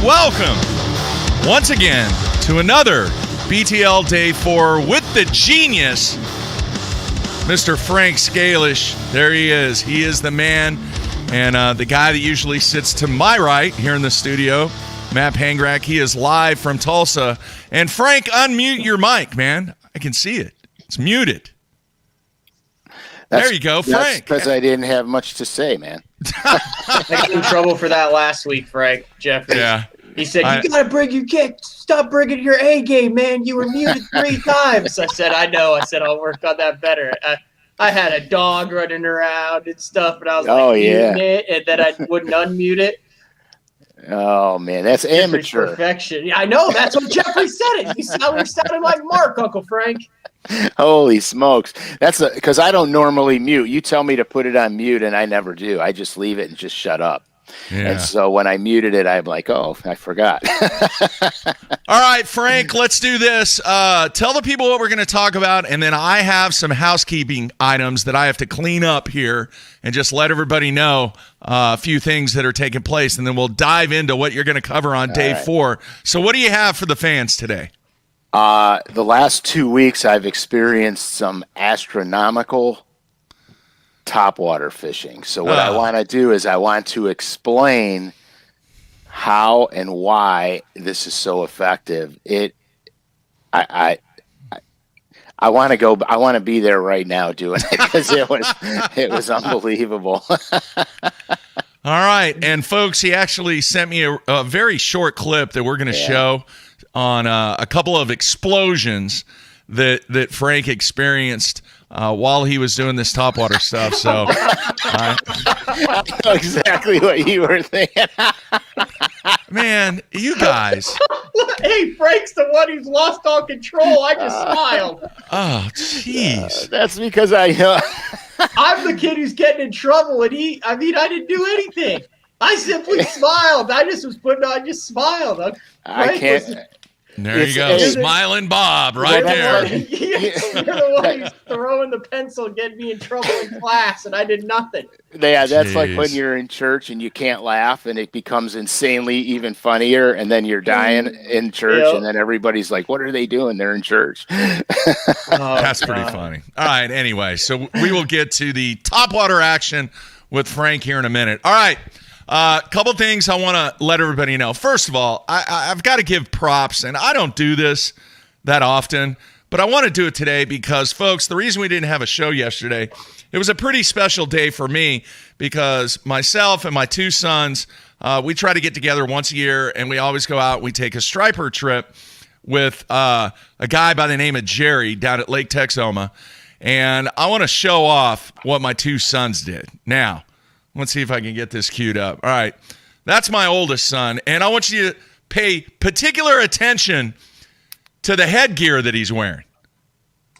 welcome once again to another BTL Day 4 with the genius, Mr. Frank Scalish. There he is. He is the man, and the guy that usually sits to my right here in the studio, Matt Pangrack. He is live from Tulsa. And Frank, unmute your mic, man. I can see it. It's muted. There you go, Frank. Because I didn't have much to say, man. I got in trouble for that last week, Frank. Jeffrey. Yeah. He said, you got to bring your kick. Stop bringing your A game, man. You were muted 3 times. I said, I know. I said, I'll work on that better. I had a dog running around and stuff, and I was muting it, and then I wouldn't unmute it. Oh, man, that's amateur. Perfection. Yeah, I know. That's what Jeffrey said it. You sounded like Mark, Uncle Frank. Holy smokes. That's because I don't normally mute. You tell me to put it on mute, and I never do. I just leave it and just shut up. Yeah. And so when I muted it, I'm like, oh, I forgot. All right, Frank, let's do this. Tell the people what we're going to talk about, and then I have some housekeeping items that I have to clean up here and just let everybody know a few things that are taking place, and then we'll dive into what you're going to cover on day 4. So what do you have for the fans today? The last 2 weeks, I've experienced some astronomical topwater fishing. So what I want to do is I want to explain how and why this is so effective. I want to go. I want to be there right now doing it because it was unbelievable. All right, and folks, he actually sent me a very short clip that we're going to show on a couple of explosions that Frank experienced while he was doing this topwater stuff. So I know exactly what you were thinking. Man, you guys. Hey, Frank's the one who's lost all control. I just smiled. Oh, jeez. That's because I know. I'm the kid who's getting in trouble, and I didn't do anything. I simply smiled. I just smiled. I can't. There you go. Smiling Bob right there. You're the one who's throwing the pencil and getting me in trouble in class, and I did nothing. Yeah, that's like when you're in church and you can't laugh, and it becomes insanely even funnier, and then you're dying in church, and then everybody's like, what are they doing? They're in church. That's pretty funny. All right, anyway, so we will get to the topwater action with Frank here in a minute. All right. Couple things I want to let everybody know. First of all, I've got to give props, and I don't do this that often, but I want to do it today because, folks, the reason we didn't have a show yesterday, it was a pretty special day for me because myself and my 2 sons, we try to get together once a year, and we always go out. We take a striper trip with a guy by the name of Jerry down at Lake Texoma, and I want to show off what my 2 sons did. Now, let's see if I can get this queued up. All right. That's my oldest son, and I want you to pay particular attention to the headgear that he's wearing.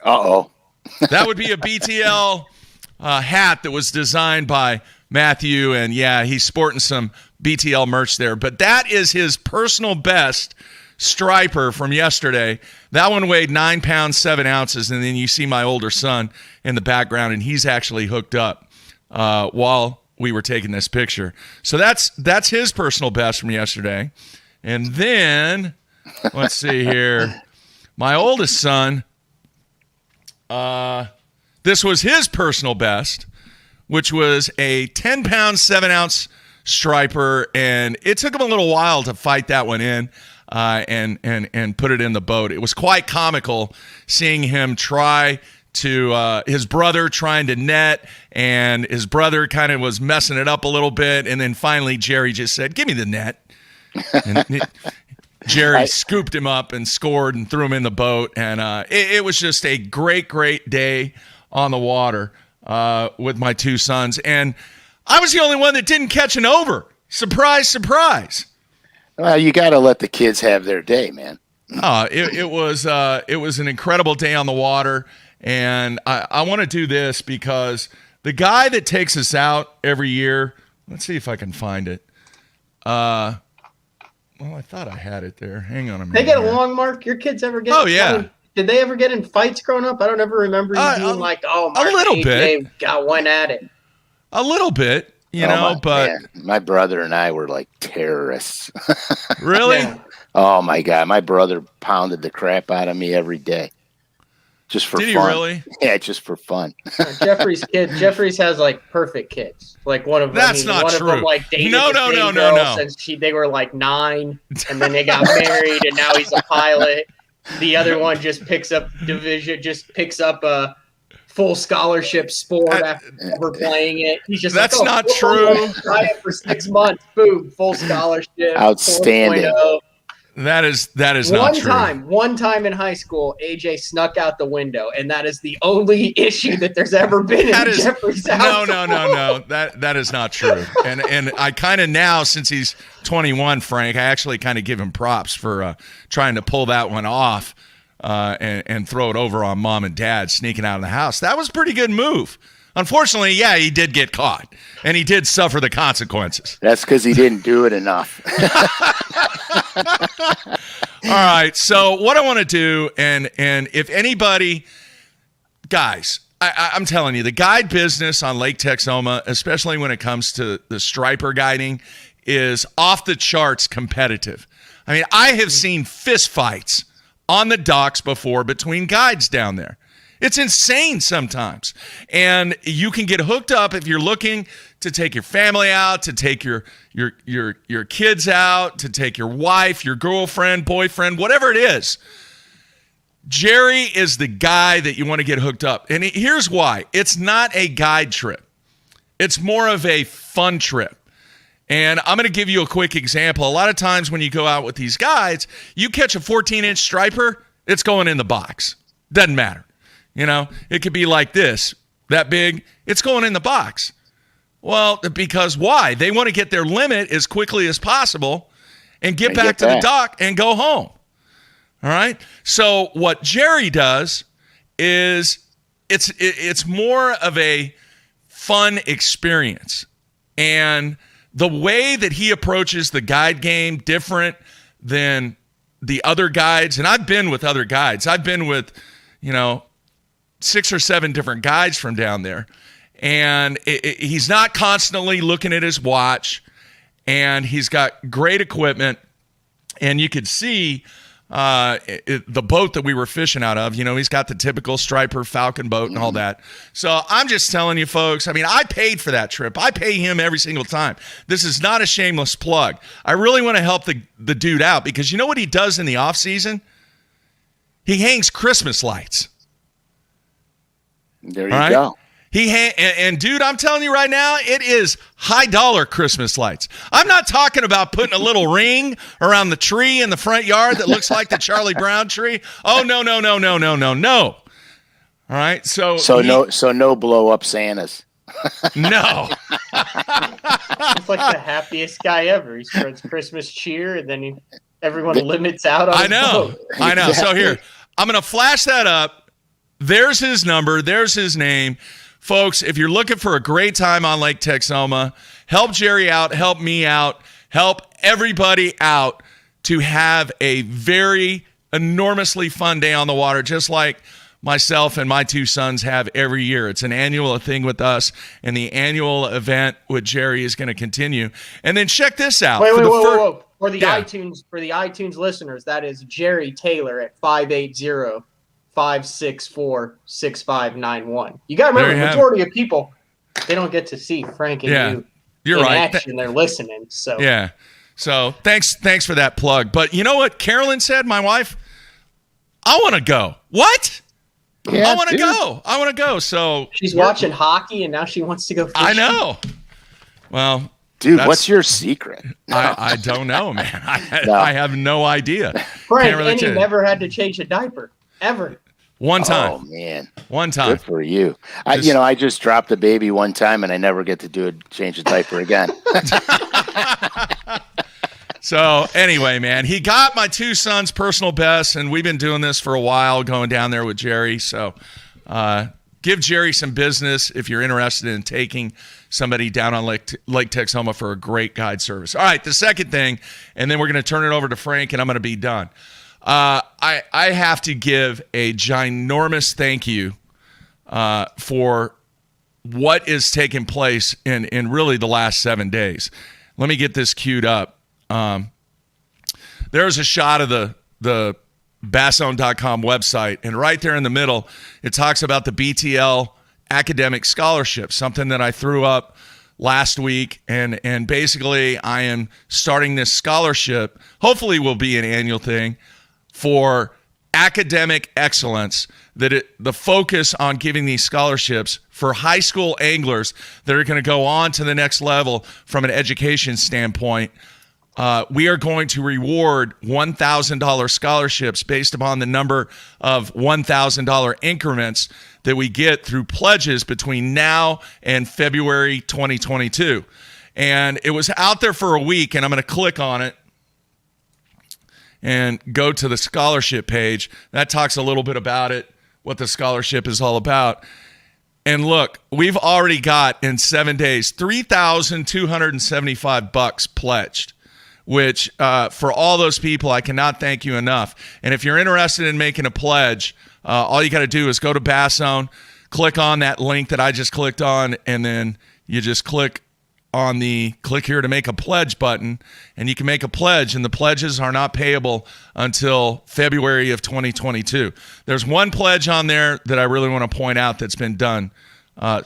Uh-oh. That would be a BTL hat that was designed by Matthew, and, yeah, he's sporting some BTL merch there. But that is his personal best striper from yesterday. That one weighed 9 pounds, 7 ounces, and then you see my older son in the background, and he's actually hooked up while we were taking this picture. So that's his personal best from yesterday. And then, let's see here. My oldest son, this was his personal best, which was a 10 pound, 7 ounce striper. And it took him a little while to fight that one in and put it in the boat. It was quite comical seeing him try to his brother trying to net, and his brother kind of was messing it up a little bit, and then finally Jerry just said, give me the net. And Jerry scooped him up and scored and threw him in the boat, and it was just a great day on the water with my 2 sons, and I was the only one that didn't catch an over. Surprise. Well, you got to let the kids have their day, man. It was an incredible day on the water. And I want to do this because the guy that takes us out every year, let's see if I can find it. Well, I thought I had it there. Hang on a minute. They get along, Mark? Your kids ever get Did they ever get in fights growing up? I don't ever remember you being like, oh, Mark, a little bit. Got one at it. A little bit. But man. My brother and I were like terrorists. Really? Yeah. Oh my God. My brother pounded the crap out of me every day. Just for fun. Did he really? Yeah, just for fun. Jeffrey's has like perfect kids. Like one of them. That's not one true. Of them, like dated No. girl since they were like 9, and then they got married, and now he's a pilot. The other one just picks up a full scholarship sport after playing it. He's just that's not true. Try it for 6 months. Boom, full scholarship. Outstanding. 4.0. That is not true. One time in high school, AJ snuck out the window, and that is the only issue that there's ever been in Jeffrey's house. No. That is not true. And I kind of now, since he's 21, Frank, I actually kind of give him props for trying to pull that one off and throw it over on mom and dad sneaking out of the house. That was a pretty good move. Unfortunately, yeah, he did get caught, and he did suffer the consequences. That's because he didn't do it enough. All right, so what I want to do, and if anybody, guys, I'm telling you, the guide business on Lake Texoma, especially when it comes to the striper guiding, is off the charts competitive. I mean, I have seen fist fights on the docks before between guides down there. It's insane sometimes. And you can get hooked up if you're looking to take your family out, to take your kids out, to take your wife, your girlfriend, boyfriend, whatever it is. Jerry is the guy that you want to get hooked up. And here's why. It's not a guide trip. It's more of a fun trip. And I'm going to give you a quick example. A lot of times when you go out with these guides, you catch a 14-inch striper, it's going in the box. Doesn't matter. It could be like this, that big, it's going in the box. Well, because why? They want to get their limit as quickly as possible and get back to the dock and go home. All right? So what Jerry does is it's more of a fun experience. And the way that he approaches the guide game different than the other guides, and I've been with other guides. I've been with, 6 or 7 different guides from down there. And he's not constantly looking at his watch. And he's got great equipment. And you could see the boat that we were fishing out of. He's got the typical striper Falcon boat and all that. So I'm just telling you, folks, I mean, I paid for that trip. I pay him every single time. This is not a shameless plug. I really want to help the dude out because you know what he does in the off season? He hangs Christmas lights. There you go. And dude, I'm telling you right now, it is high dollar Christmas lights. I'm not talking about putting a little ring around the tree in the front yard that looks like the Charlie Brown tree. Oh, no. All right. So no blow up Santas. No. He's like the happiest guy ever. He spreads Christmas cheer, and then everyone limits out on I know. So here, I'm going to flash that up. There's his number. There's his name. Folks, if you're looking for a great time on Lake Texoma, help Jerry out, help me out, help everybody out to have a very enormously fun day on the water, just like myself and my 2 sons have every year. It's an annual thing with us, and the annual event with Jerry is going to continue. And then check this out. Wait. For the iTunes listeners, that is Jerry Taylor at 580-564-6591. You got to remember, the majority of people, they don't get to see Frank and you in action. They're listening. So yeah. So thanks for that plug. But you know what Carolyn said, my wife? I want to go. What? Yeah, I want to go. So she's watching hockey, and now she wants to go fishing. I know. Well, dude, what's your secret? I don't know, man. I have no idea. Frank, and you never had to change a diaper, ever. One time. Oh, man. One time. Good for you. I just dropped the baby one time, and I never get to change a diaper again. So anyway, man, he got my 2 sons' personal best, and we've been doing this for a while, going down there with Jerry. So give Jerry some business if you're interested in taking somebody down on Lake Texoma for a great guide service. All right, the second thing, and then we're going to turn it over to Frank, and I'm going to be done. I have to give a ginormous thank you for what is taking place in really the last 7 days. Let me get this queued up. There's a shot of the basson.com website, and right there in the middle, it talks about the Btl Academic Scholarship, something that I threw up last week, and basically I am starting this scholarship, hopefully will be an annual thing, for academic excellence, the focus on giving these scholarships for high school anglers that are going to go on to the next level from an education standpoint. We are going to reward $1,000 scholarships based upon the number of $1,000 increments that we get through pledges between now and February 2022. And it was out there for a week, and I'm going to click on it and go to the scholarship page. That talks a little bit about it, what the scholarship is all about. And look, we've already got in 7 days $3,275 pledged, which for all those people, I cannot thank you enough. And if you're interested in making a pledge, all you got to do is go to Basson, click on that link that I just clicked on, and then you just click on the click here to make a pledge button, and you can make a pledge, and the pledges are not payable until February of 2022. There's one pledge on there that I really want to point out that's been done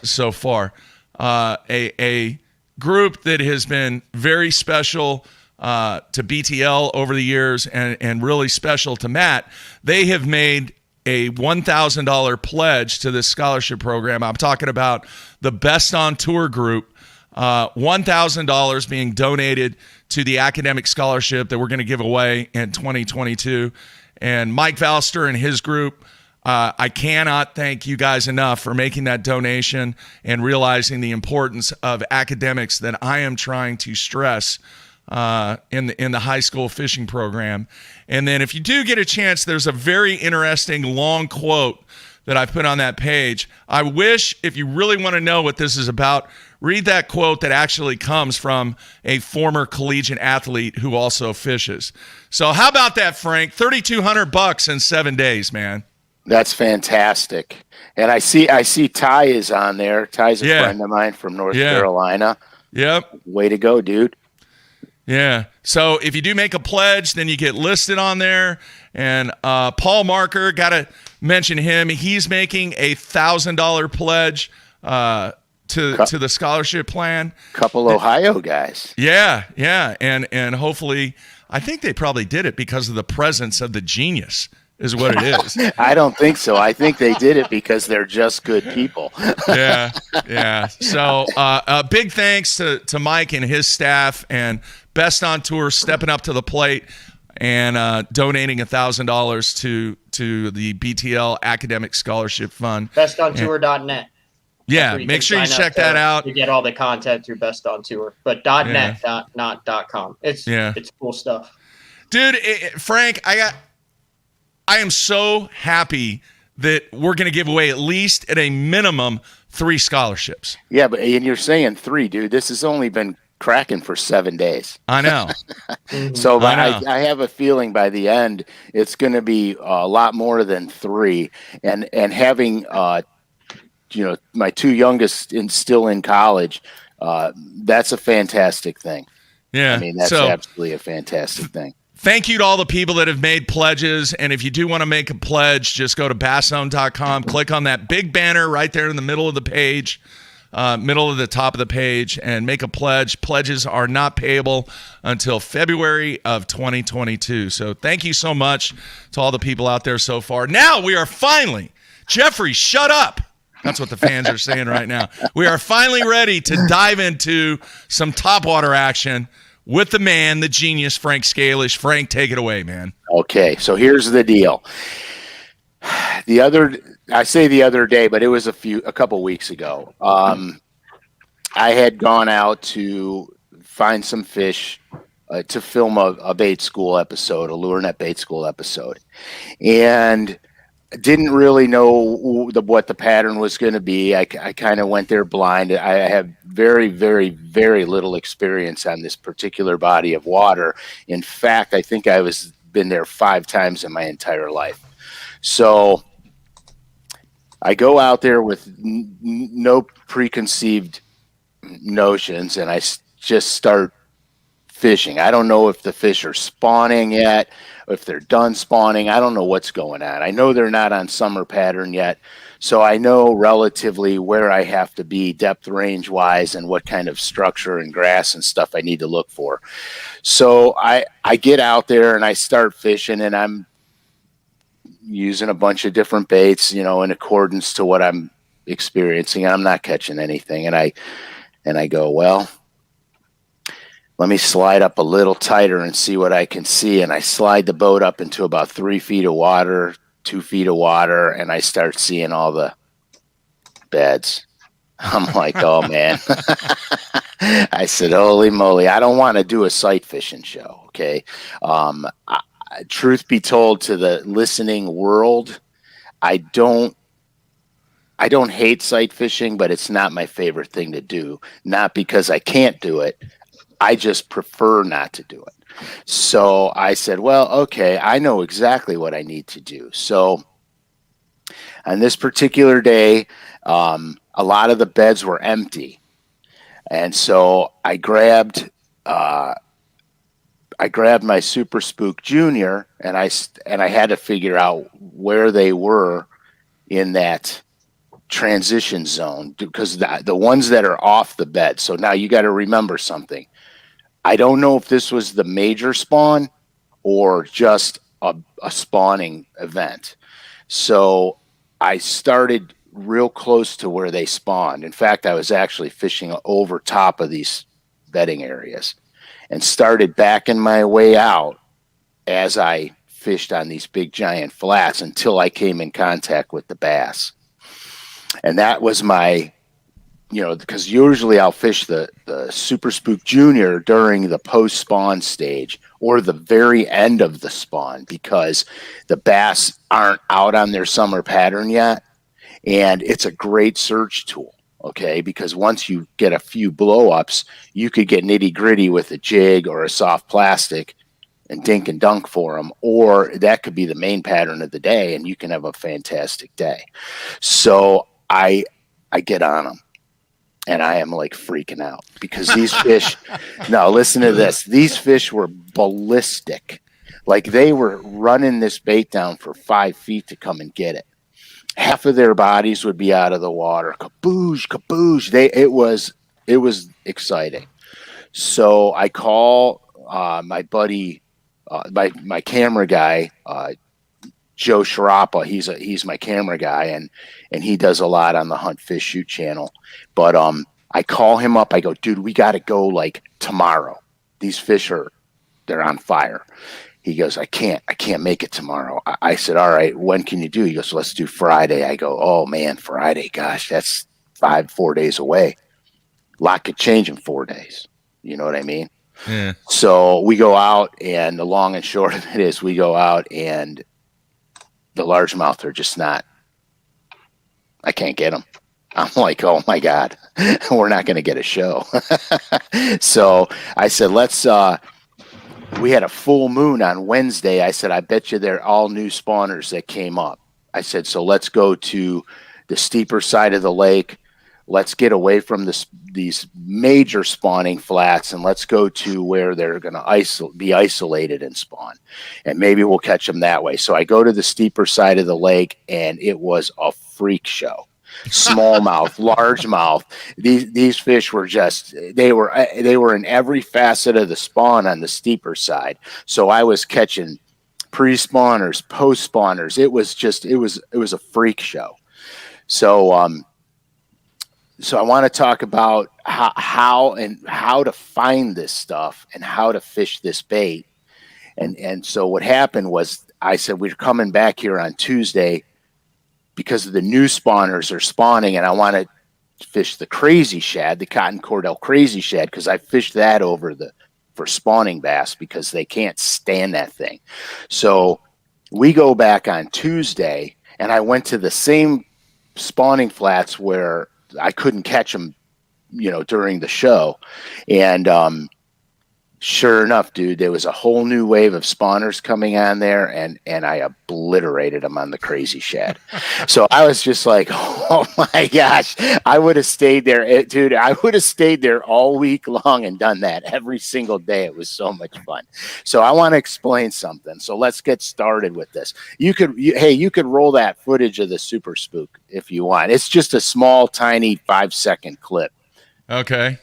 so far. A group that has been very special to Btl over the years and really special to Matt. They have made a $1,000 pledge to this scholarship program. I'm talking about the Best on Tour group. $1,000 being donated to the academic scholarship that we're going to give away in 2022. And Mike Valster and his group, I cannot thank you guys enough for making that donation and realizing the importance of academics that I am trying to stress in the high school fishing program. And then if you do get a chance, there's a very interesting long quote that I put on that page. I wish, if you really want to know what this is about, read that quote that actually comes from a former collegiate athlete who also fishes. So how about that, Frank? $3,200 in 7 days, man. That's fantastic. And I see Ty is on there. Ty's a friend of mine from North Carolina. Yep. Way to go, dude. Yeah. So if you do make a pledge, then you get listed on there. And Paul Marker, got to mention him. He's making a $1,000 pledge to the scholarship plan. Couple Ohio guys. Yeah. And hopefully, I think they probably did it because of the presence of the genius is what it is. I don't think so. I think they did it because they're just good people. Yeah. So big thanks to Mike and his staff and Best on Tour stepping up to the plate and donating $1,000 to the Btl Academic Scholarship Fund. BestOnTour.net. Yeah, make sure you check that out. You get all the content through Best on Tour, but .net, not .com. It's cool stuff. Dude, Frank, I am so happy that we're going to give away at least at a minimum 3 scholarships. Yeah, and you're saying 3, dude. This has only been cracking for 7 days. I know. So I have a feeling by the end it's going to be a lot more than 3. And having my 2 youngest still in college, that's a fantastic thing. Yeah, I mean that's absolutely a fantastic thing. Thank you to all the people that have made pledges. And if you do want to make a pledge, just go to basson.com, click on that big banner right there in the middle of the page, middle of the top of the page, and make a pledge. Pledges are not payable until February of 2022. So thank you so much to all the people out there so far. Now we are finally, Jeffrey, shut up. That's what the fans are saying right now. We are finally ready to dive into some topwater action with the man, the genius, Frank Scalish. Frank, take it away, man. Okay, so here's the deal. I say the other day, but it was a couple weeks ago. I had gone out to find some fish to film a bait school episode, a lure net bait school episode, and didn't really know what the pattern was going to be. I kind of went there blind. I have very, very, very little experience on this particular body of water. In fact, I think I was been there 5 times in my entire life. So I go out there with no preconceived notions, and I just start fishing. I don't know if the fish are spawning yet, if they're done spawning. I don't know what's going on. I know they're not on summer pattern yet, so I know relatively where I have to be depth range wise and what kind of structure and grass and stuff I need to look for. So I get out there and I start fishing, and I'm using a bunch of different baits, in accordance to what I'm experiencing. I'm not catching anything, and I go, well, let me slide up a little tighter and see what I can see. And I slide the boat up into about 3 feet of water, 2 feet of water, and I start seeing all the beds. I'm like, oh, man. I said, holy moly, I don't want to do a sight fishing show, okay? Truth be told, to the listening world, I don't hate sight fishing, but it's not my favorite thing to do. Not because I can't do it. I just prefer not to do it. So I said, well, okay, I know exactly what I need to do. So on this particular day, a lot of the beds were empty. And so I grabbed my Super Spook Junior, and I had to figure out where they were in that transition zone, because the ones that are off the bed. So now you got to remember something. I don't know if this was the major spawn or just a spawning event. So I started real close to where they spawned. In fact, I was actually fishing over top of these bedding areas and started backing my way out as I fished on these big giant flats until I came in contact with the bass. And that was my, because usually I'll fish the Super Spook Junior during the post-spawn stage or the very end of the spawn, because the bass aren't out on their summer pattern yet. And it's a great search tool, okay? Because once you get a few blow-ups, you could get nitty-gritty with a jig or a soft plastic and dink and dunk for them, or that could be the main pattern of the day, and you can have a fantastic day. So I get on them, and I am like freaking out because these fish, no, listen to this. These fish were ballistic. Like they were running this bait down for 5 feet to come and get it. Half of their bodies would be out of the water. Kaboosh, kaboosh. It was exciting. So I call my buddy, my camera guy, Joe Sharapa. He's my camera guy, and he does a lot on the Hunt Fish Shoot channel. But I call him up. I go, dude, we got to go like tomorrow. These fish they're on fire. He goes, I can't make it tomorrow. I said, all right, when can you do? He goes, let's do Friday. I go, oh man, Friday. Gosh, that's 4 days away. A lot could change in 4 days. You know what I mean? Yeah. So we go out, and the long and short of it is we go out, and the largemouth are just not, I can't get them. I'm like, oh my God, we're not going to get a show. So I said, we had a full moon on Wednesday. I said, I bet you they're all new spawners that came up. I said, so let's go to the steeper side of the lake. Let's get away from these major spawning flats, and let's go to where they're going to be isolated and spawn. And maybe we'll catch them that way. So I go to the steeper side of the lake, and it was a freak show. Smallmouth, largemouth. These fish were they were in every facet of the spawn on the steeper side. So I was catching pre-spawners, post-spawners. It was a freak show. So I want to talk about how to find this stuff and how to fish this bait. And so what happened was, I said, we're coming back here on Tuesday because the new spawners are spawning, and I want to fish the crazy shad, the cotton cordell crazy shad, because I fished that for spawning bass because they can't stand that thing. So we go back on Tuesday, and I went to the same spawning flats where I couldn't catch them, during the show. And Sure enough, dude, there was a whole new wave of spawners coming on there, and I obliterated them on the crazy shad. So I was just like, oh my gosh, I would have stayed there, dude. I would have stayed there all week long and done that every single day. It was so much fun. So I want to explain something. So let's get started with this. You could roll that footage of the Super Spook if you want. It's just a small, tiny 5-second clip. Okay.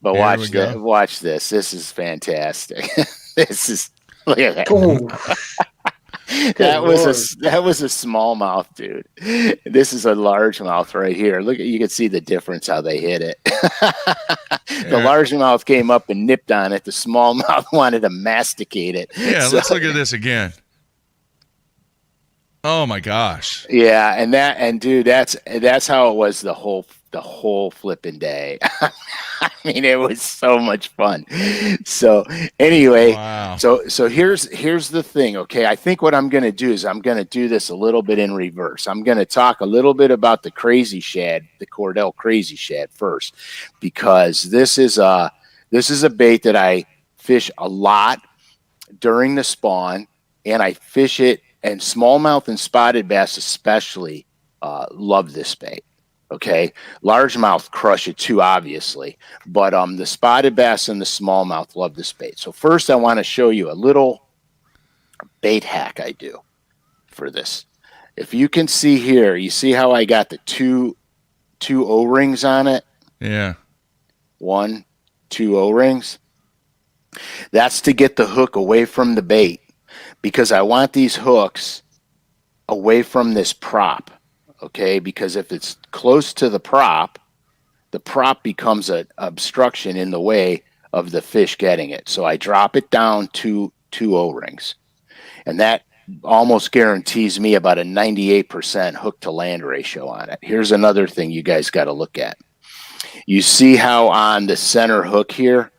But watch this. This is fantastic. Look at that. That was a smallmouth, dude. This is a largemouth right here. Look, you can see the difference how they hit it. The largemouth came up and nipped on it. The smallmouth wanted to masticate it. Yeah, let's look at this again. Oh my gosh. Yeah, and dude, that's how it was the whole flipping day. I mean, it was so much fun. So anyway, wow. So here's the thing. Okay, I think what I'm going to do is I'm going to do this a little bit in reverse. I'm going to talk a little bit about the crazy shad, the Cordell crazy shad first, because this is a bait that I fish a lot during the spawn, and I fish it, and smallmouth and spotted bass especially love this bait. Okay, largemouth crush it too, obviously, but the spotted bass and the smallmouth love this bait. So first, I want to show you a little bait hack I do for this. If you can see here, you see how I got the two O-rings on it? Yeah. 1, 2 O-rings. That's to get the hook away from the bait, because I want these hooks away from this prop. Okay, because if it's close to the prop becomes an obstruction in the way of the fish getting it. So I drop it down to 2 O-rings, and that almost guarantees me about a 98% hook to land ratio on it. Here's another thing you guys got to look at. You see how on the center hook here,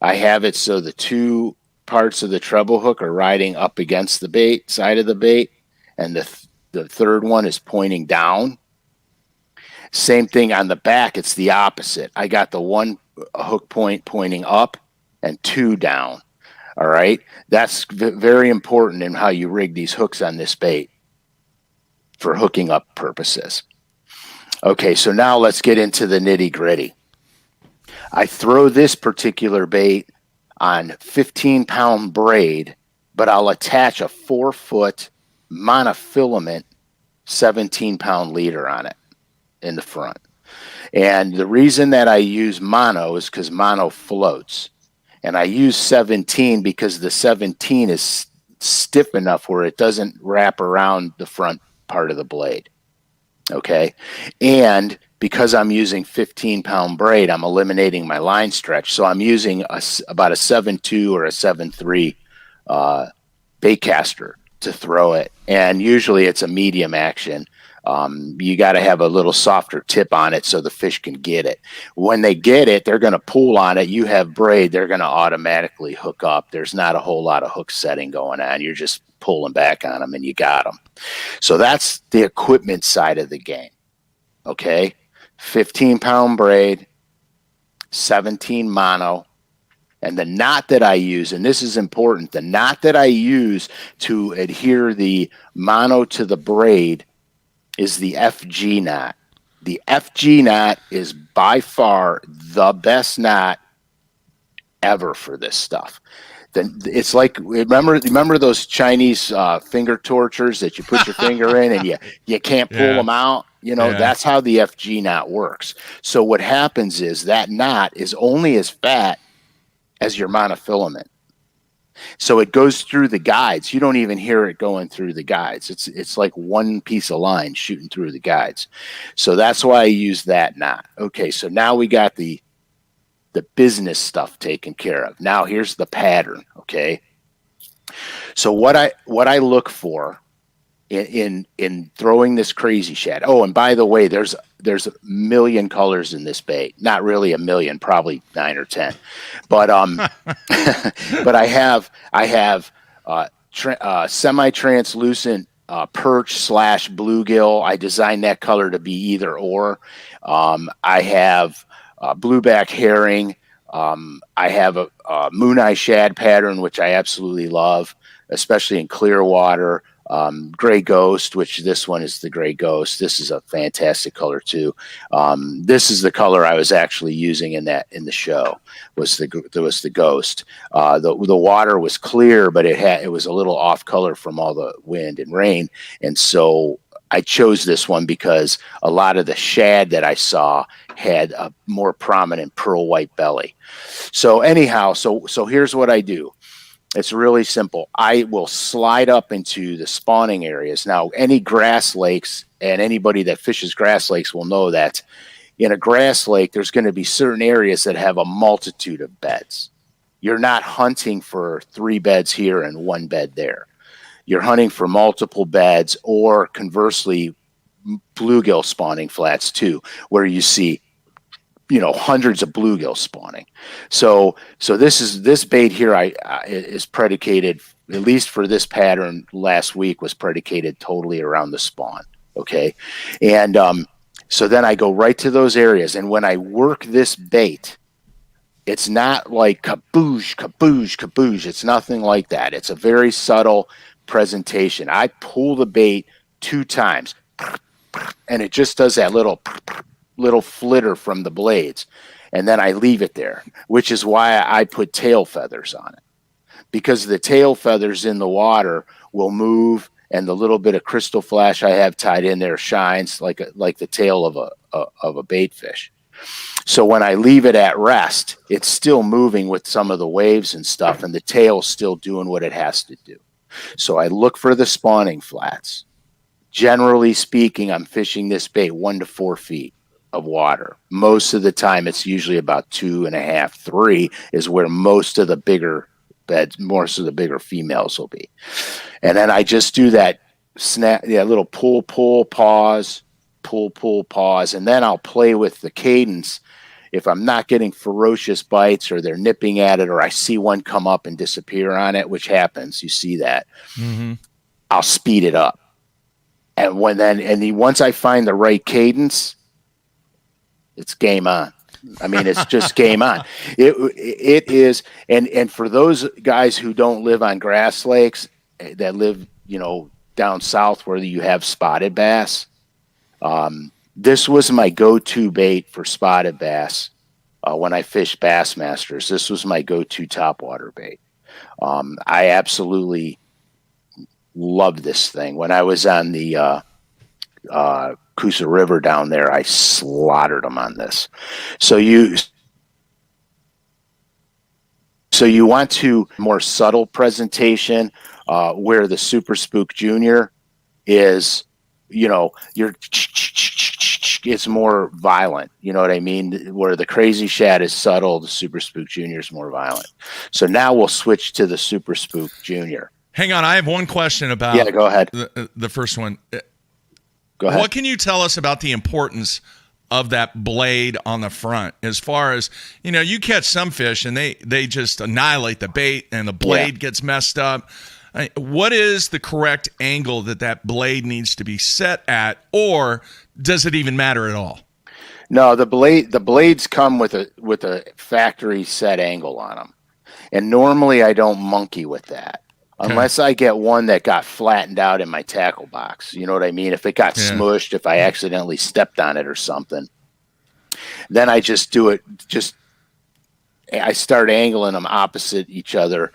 I have it so the 2 parts of the treble hook are riding up against the bait, side of the bait, and the third one is pointing down. Same thing on the back. It's the opposite. I got the 1 hook point pointing up and 2 down. All right. That's very important in how you rig these hooks on this bait for hooking up purposes. Okay. So now let's get into the nitty gritty. I throw this particular bait on 15-pound braid, but I'll attach a 4-foot monofilament 17-pound leader on it in the front. And the reason that I use mono is because mono floats. And I use 17 because the 17 is stiff enough where it doesn't wrap around the front part of the blade. Okay. And because I'm using 15-pound braid, I'm eliminating my line stretch. So I'm using about a 7.2 or a 7.3 bait caster to throw it, and usually it's a medium action. You got to have a little softer tip on it so the fish can get it. When they get it, they're going to pull on it. You have braid, they're going to automatically hook up. There's not a whole lot of hook setting going on. You're just pulling back on them and you got them. So that's the equipment side of the game. Okay, 15-pound braid, 17 mono. And the knot that I use, and this is important, the knot that I use to adhere the mono to the braid is the FG knot. The FG knot is by far the best knot ever for this stuff. It's like, remember those Chinese finger tortures that you put your finger in and you can't pull them out? You know, that's how the FG knot works. So what happens is that knot is only as fat as your monofilament. So it goes through the guides. You don't even hear it going through the guides. It's like one piece of line shooting through the guides. So that's why I use that knot. Okay, so now we got the business stuff taken care of. Now here's the pattern, okay? So what I look for in throwing this crazy shad. Oh, and by the way, there's a million colors in this bait. Not really a million, probably 9 or 10. But but I have semi-translucent perch / bluegill. I designed that color to be either or. I have blueback herring, I have a moon eye shad pattern, which I absolutely love, especially in clear water. Gray Ghost, which this one is the Gray Ghost. This is a fantastic color too. This is the color I was actually using in the show. Was the Ghost. The water was clear, but it was a little off color from all the wind and rain, and so I chose this one because a lot of the shad that I saw had a more prominent pearl white belly. So anyhow, so here's what I do. It's really simple. I will slide up into the spawning areas. Now, any grass lakes, and anybody that fishes grass lakes will know that in a grass lake, there's going to be certain areas that have a multitude of beds. You're not hunting for 3 beds here and 1 bed there. You're hunting for multiple beds, or conversely, bluegill spawning flats too, where you see hundreds of bluegill spawning. So this bait here is predicated, at least for this pattern last week, was predicated totally around the spawn. Okay. And so then I go right to those areas. And when I work this bait, it's not like kaboosh, kaboosh, kaboosh. It's nothing like that. It's a very subtle presentation. I pull the bait 2 times and it just does that little flitter from the blades, and then I leave it there, which is why I put tail feathers on it, because the tail feathers in the water will move, and the little bit of crystal flash I have tied in there shines like the tail of a bait fish. So when I leave it at rest, it's still moving with some of the waves and stuff, and the tail's still doing what it has to do. So I look for the spawning flats. Generally speaking, I'm fishing this bait 1 to 4 feet of water. Most of the time, it's usually about 2.5, 3 is where most of the bigger beds, most of the bigger females will be. And then I just do that little pull, pause, pull, pause, and then I'll play with the cadence. If I'm not getting ferocious bites, or they're nipping at it, or I see one come up and disappear on it, which happens, you see that, I'll speed it up. And once I find the right cadence, it's game on. I mean, it's just game on. It is. And for those guys who don't live on grass lakes, that live, down south where you have spotted bass, this was my go-to bait for spotted bass. When I fished Bassmasters, this was my go-to topwater bait. I absolutely love this thing. When I was on the Coosa River down there, I slaughtered them on this. So you want to more subtle presentation, where the Super Spook Junior is, it's more violent. You know what I mean? Where the Crazy Shad is subtle, the Super Spook Junior is more violent. So now we'll switch to the Super Spook Junior. Hang on, I have one question about. Yeah, go ahead. The first one. Go ahead. What can you tell us about the importance of that blade on the front? As far as, you catch some fish and they just annihilate the bait and the blade gets messed up. What is the correct angle that blade needs to be set at, or does it even matter at all? No, the blades come with a factory set angle on them, and normally I don't monkey with that. Unless I get one that got flattened out in my tackle box. You know what I mean? If it got smushed, if I accidentally stepped on it or something, then I just do it. I start angling them opposite each other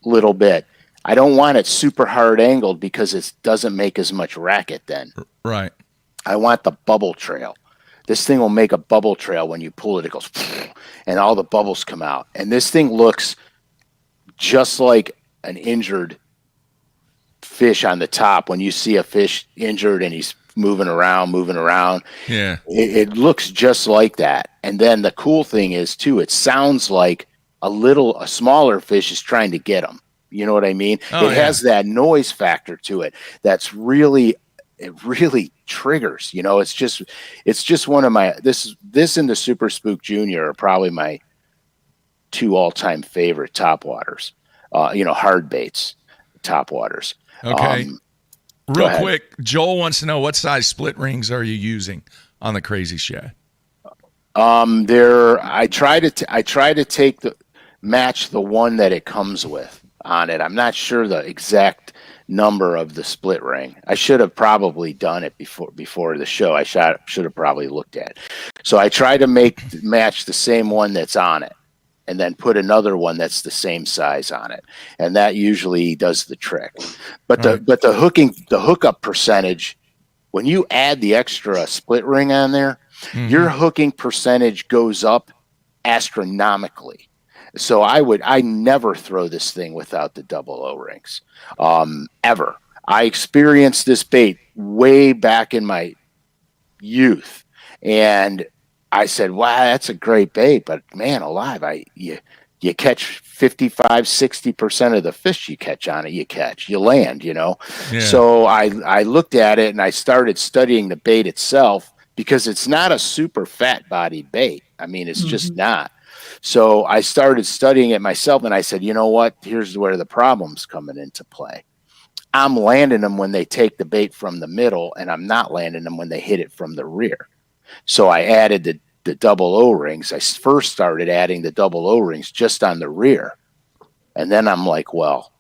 a little bit. I don't want it super hard angled because it doesn't make as much racket then. Right. I want the bubble trail. This thing will make a bubble trail when you pull it. It goes, and all the bubbles come out. And this thing looks just like an injured fish on the top. When you see a fish injured and he's moving around, it looks just like that. And then the cool thing is too, it sounds like a smaller fish is trying to get him. You know what I mean? It has that noise factor to it that's really triggers. It's just one of my this and the Super Spook Junior are probably my 2 all-time favorite topwaters. Hard baits, topwaters. Okay. Real quick, Joel wants to know, what size split rings are you using on the Crazy Shad? I try to match the one that it comes with on it. I'm not sure the exact number of the split ring. I should have probably done it before the show. I should have probably looked at it. So I try to match the same one that's on it, and then put another one that's the same size on it, and that usually does the trick. But the hookup percentage, when you add the extra split ring on there, your hooking percentage goes up astronomically. So I never throw this thing without the double O-rings, ever. I experienced this bait way back in my youth, and I said, wow, that's a great bait, but man alive, you catch 55-60% of the fish you catch on it, you land, Yeah. So I looked at it and I started studying the bait itself, because it's not a super fat bodied bait. I mean, it's just not. So I started studying it myself, and I said, you know what? Here's where the problem's coming into play. I'm landing them when they take the bait from the middle, and I'm not landing them when they hit it from the rear. So I added the double O-rings. I first started adding the double O-rings just on the rear. And then I'm like, well,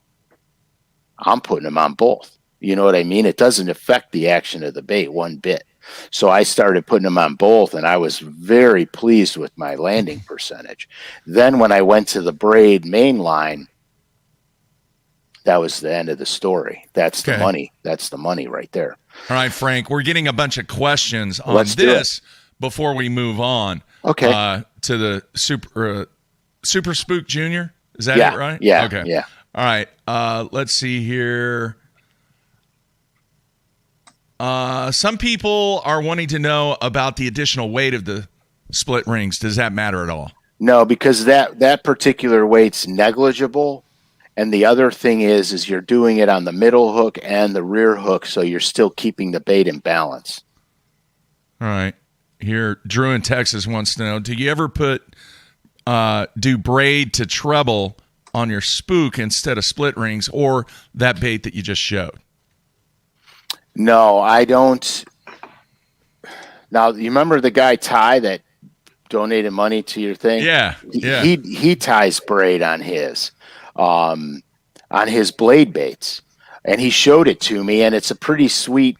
I'm putting them on both. You know what I mean? It doesn't affect the action of the bait one bit. So I started putting them on both, and I was very pleased with my landing percentage. Then when I went to the braid main line, that was the end of the story. That's the money. That's the money right there. All right, Frank, we're getting a bunch of questions on this before we move on. Okay. To the Super Spook Junior. Is that it, right? Yeah. Okay. Yeah. All right. Let's see here. Some people are wanting to know about the additional weight of the split rings. Does that matter at all? No, because that particular weight's negligible. And the other thing is you're doing it on the middle hook and the rear hook, so you're still keeping the bait in balance. All right. Here, Drew in Texas wants to know, do you ever do braid to treble on your spook instead of split rings, or that bait that you just showed? No, I don't. Now, you remember the guy Ty that donated money to your thing? Yeah. He ties braid on his blade baits, and he showed it to me, and it's a pretty sweet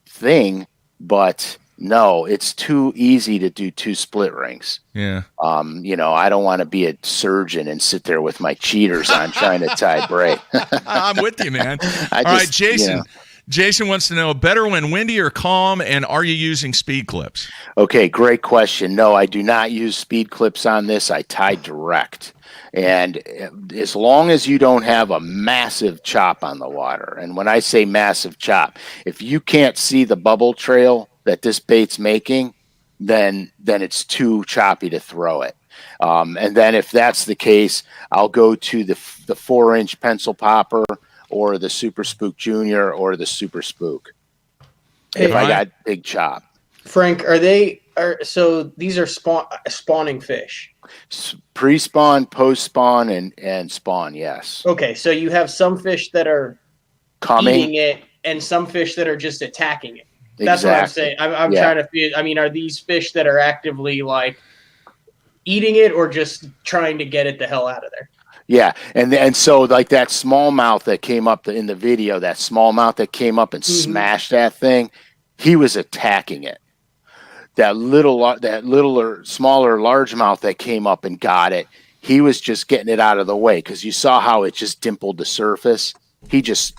thing, but no, it's too easy to do two split rings. Yeah. I don't want to be a surgeon and sit there with my cheaters on trying to tie braid. I'm with you, man. All right, Jason. Jason wants to know, better when windy or calm, and are you using speed clips? Okay, great question. No, I do not use speed clips on this. I tie direct. And as long as you don't have a massive chop on the water, and when I say massive chop, if you can't see the bubble trail that this bait's making, then it's too choppy to throw it. And then if that's the case, I'll go to the 4-inch pencil popper, or the Super Spook Junior, or the Super Spook. If I got big chop. Frank, so these are spawning fish? Pre-spawn, post-spawn, and spawn, yes. Okay, so you have some fish that are eating it, and some fish that are just attacking it. That's what I'm saying. I'm trying to feel. I mean, are these fish that are actively like eating it, or just trying to get it the hell out of there? Yeah, and so like that smallmouth that came up in the video, that smallmouth that came up and smashed that thing, he was attacking it. That littler, smaller largemouth that came up and got it, he was just getting it out of the way, because you saw how it just dimpled the surface. He just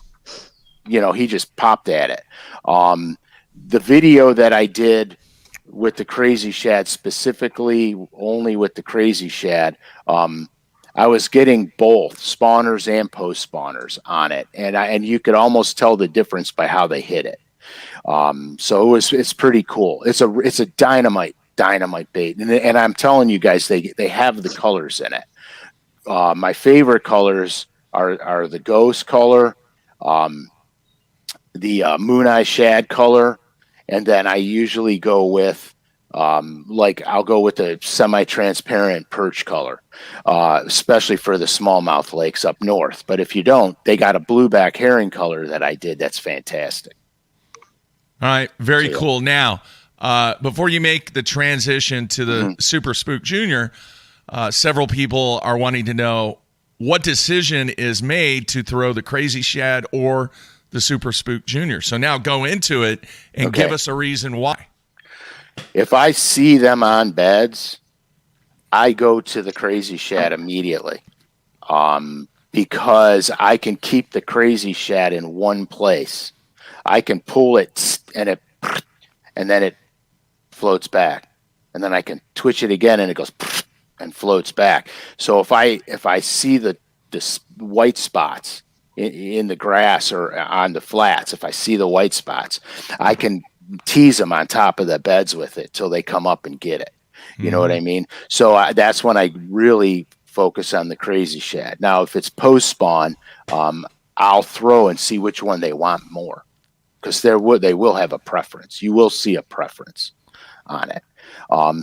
popped at it. The video that I did with the crazy shad, specifically only with the crazy shad, I was getting both spawners and post spawners on it, and you could almost tell the difference by how they hit it. So it's pretty cool. It's a dynamite bait, and I'm telling you guys, they have the colors in it. My favorite colors are the ghost color, the moon eye shad color, and then I usually go with I'll go with the semi-transparent perch color, especially for the smallmouth lakes up north. But if you don't, they got a blueback herring color that I did. That's fantastic. All right. Very cool. Now, Before you make the transition to the Super Spook Junior, several people are wanting to know what decision is made to throw the Crazy Shad or the Super Spook Junior. So now go into it and give us a reason why. If I see them on beds, I go to the Crazy Shad immediately, because I can keep the Crazy Shad in one place. I can pull it and then it floats back, and then I can twitch it again and it goes and floats back. So if I see the white spots in the grass or on the flats, if I see the white spots, I can tease them on top of the beds with it till they come up and get it. You know what I mean? So that's when I really focus on the Crazy Shad. Now, if it's post spawn, I'll throw and see which one they want more, because they will have a preference. You will see a preference on it.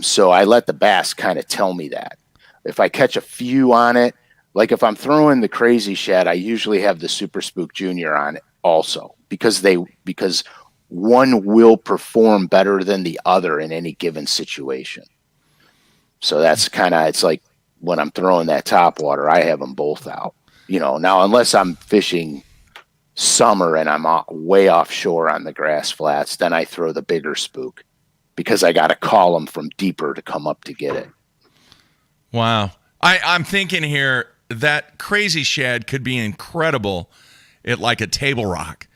So I let the bass kind of tell me that. If I catch a few on it, like if I'm throwing the Crazy Shad, I usually have the Super Spook Junior on it also, because one will perform better than the other in any given situation. So that's it's like when I'm throwing that topwater, I have them both out. Now unless I'm fishing summer and I'm way offshore on the grass flats, then I throw the bigger spook, because I got to call them from deeper to come up to get it. Wow. I'm thinking here that Crazy Shad could be incredible at like a table rock.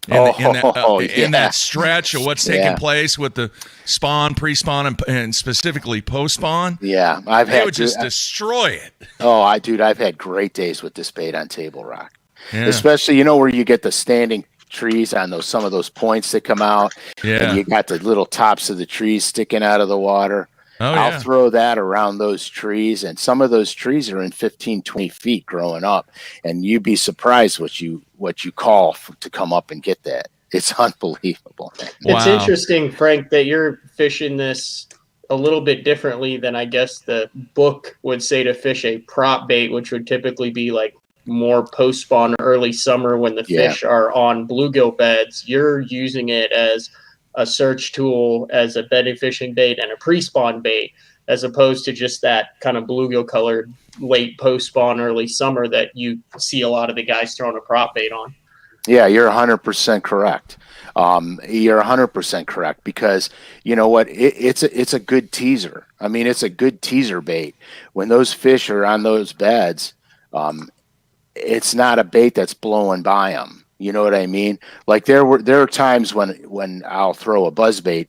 In that stretch of what's taking place with the spawn, pre-spawn, and specifically post-spawn. Yeah, they would just destroy it. Oh, I've had great days with this bait on Table Rock. Yeah. Especially, where you get the standing trees on some of those points that come out. Yeah. And you got the little tops of the trees sticking out of the water. I'll throw that around those trees, and some of those trees are in 15, 20 feet growing up, and you'd be surprised what you call to come up and get that. It's unbelievable. Wow. It's interesting, Frank, that you're fishing this a little bit differently than I guess the book would say to fish a prop bait, which would typically be like more post-spawn early summer when the fish are on bluegill beds. You're using it as a search tool, as a bedding fishing bait and a pre-spawn bait, as opposed to just that kind of bluegill colored late post-spawn early summer that you see a lot of the guys throwing a prop bait on. Yeah, you're 100% correct. You're 100% correct, because you know what? It's a good teaser. I mean, it's a good teaser bait. When those fish are on those beds, it's not a bait that's blowing by them. You know what I mean? Like there are times when I'll throw a buzzbait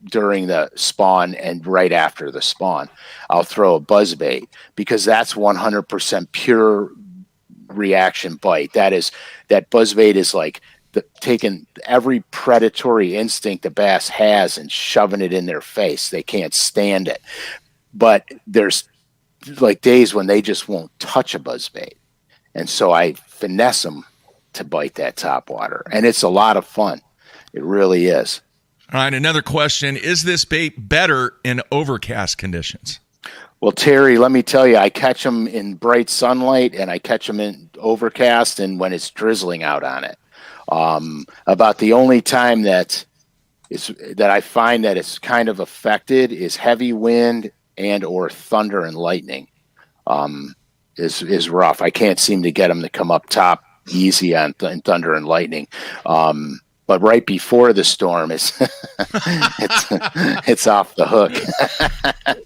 during the spawn and right after the spawn, I'll throw a buzzbait, because that's 100% pure reaction bite. That buzzbait is like taking every predatory instinct the bass has and shoving it in their face. They can't stand it. But there's like days when they just won't touch a buzzbait, and so I finesse them to bite that topwater, and it's a lot of fun. It really is. All right, another question: is this bait better in overcast conditions? Well, Terry, let me tell you, I catch them in bright sunlight, and I catch them in overcast and when it's drizzling out on it. About the only time that I find that it's kind of affected is heavy wind and or thunder and lightning. Is rough. I can't seem to get them to come up top easy on thunder and lightning. But right before the storm, it's off the hook.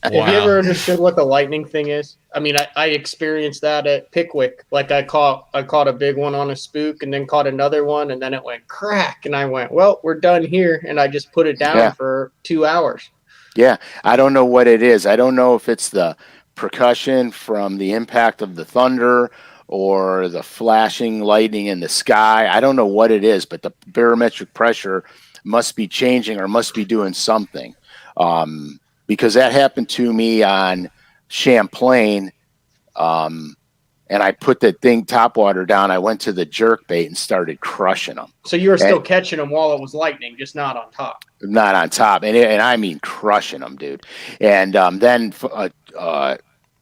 Have you ever understood what the lightning thing is? I mean, I experienced that at Pickwick. Like I caught a big one on a spook, and then caught another one, and then it went crack, and I went, well, we're done here, and I just put it down for 2 hours. Yeah, I don't know what it is. I don't know if it's the percussion from the impact of the thunder or the flashing lightning in the sky. I don't know what it is, but the barometric pressure must be changing or must be doing something. Because that happened to me on Champlain. And I put the topwater down. I went to the jerk bait and started crushing them. So you were still catching them while it was lightning, just not on top. Not on top. And I mean crushing them, dude. And then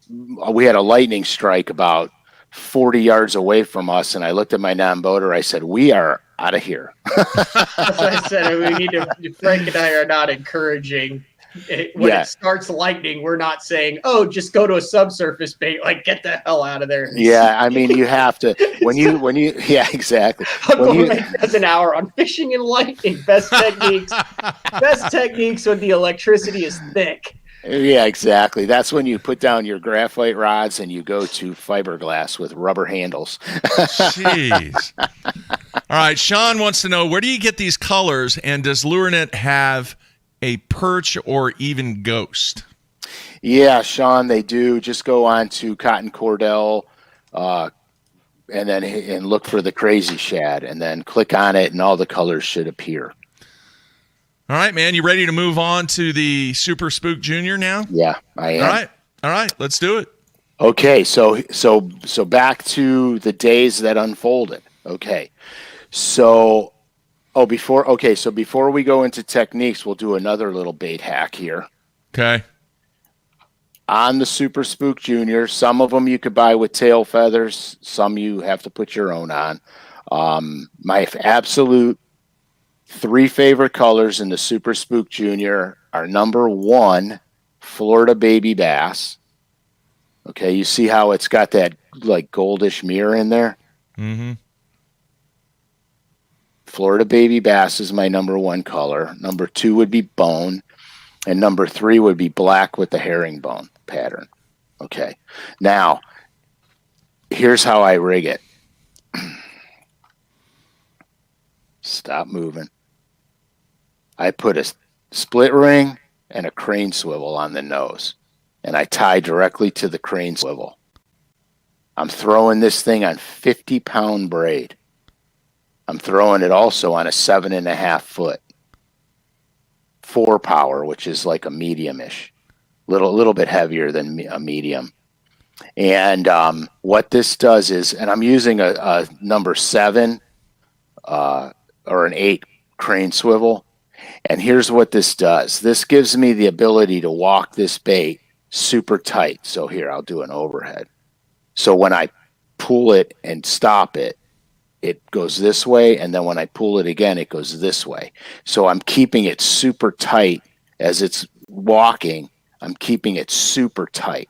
we had a lightning strike about 40 yards away from us, and I looked at my non-boater. I said, we are out of here. That's what I said. We need to. Frank and I are not encouraging. When it starts lightning, we're not saying, "Oh, just go to a subsurface bait." Like, get the hell out of there. Yeah, I mean, you have to when you yeah, exactly. I'm going like that's an hour on fishing and lightning. Best techniques when the electricity is thick. Yeah, exactly. That's when you put down your graphite rods and you go to fiberglass with rubber handles. Jeez. All right, Sean wants to know, where do you get these colors, and does LureNet have a perch or even ghost? Yeah, Sean, they do. Just go on to Cotton Cordell and look for the crazy shad, and then click on it and all the colors should appear. All right, man, you ready to move on to the Super Spook Junior now? Yeah, I am. All right, let's do it. Okay, so back to the days that unfolded. Okay. So before we go into techniques, we'll do another little bait hack here. Okay. On the Super Spook Junior, some of them you could buy with tail feathers, some you have to put your own on. My absolute 3 favorite colors in the Super Spook Junior are number 1, Florida baby bass. Okay, you see how it's got that like goldish mirror in there? Mm-hmm. Florida baby bass is my number 1 color. Number 2 would be bone, and number 3 would be black with the herringbone pattern. Okay, now here's how I rig it. Stop moving. I put a split ring and a crane swivel on the nose, and I tie directly to the crane swivel. I'm throwing this thing on 50-pound braid. I'm throwing it also on a 7.5 foot 4 power, which is like a medium-ish, little bit heavier than a medium. And what this does is, and I'm using a number 7 or an 8 crane swivel. And here's what this does. This gives me the ability to walk this bait super tight. So here, I'll do an overhead. So when I pull it and stop it, it goes this way. And then when I pull it again, it goes this way. So I'm keeping it super tight as it's walking. I'm keeping it super tight.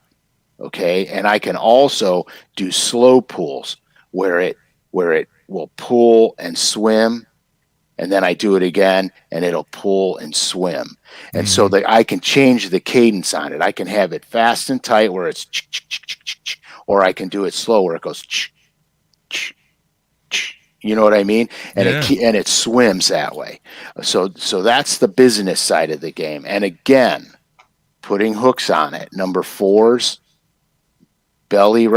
Okay. And I can also do slow pulls where it will pull and swim. And then I do it again, and it'll pull and swim. And so that I can change the cadence on it. I can have it fast and tight where it's, or I can do it slow where it goes, you know what I mean? And it swims that way. So that's the business side of the game. And again, putting hooks on it. Number 4s, belly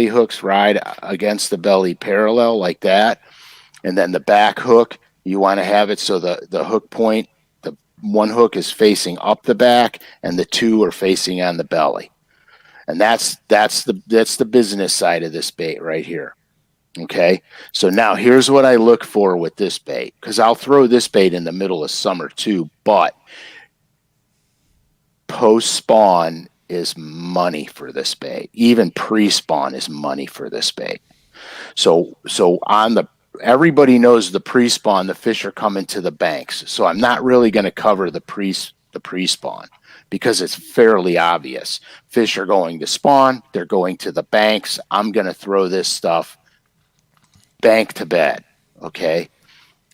hooks ride against the belly parallel like that. And then the back hook, you want to have it so the hook point, the one hook is facing up the back and the 2 are facing on the belly. And that's the business side of this bait right here. Okay. So now here's what I look for with this bait, because I'll throw this bait in the middle of summer too, but post spawn is money for this bait. Even pre-spawn is money for this bait. So everybody knows the pre-spawn, the fish are coming to the banks. So I'm not really going to cover the pre-spawn because it's fairly obvious. Fish are going to spawn. They're going to the banks. I'm going to throw this stuff bank to bed. Okay.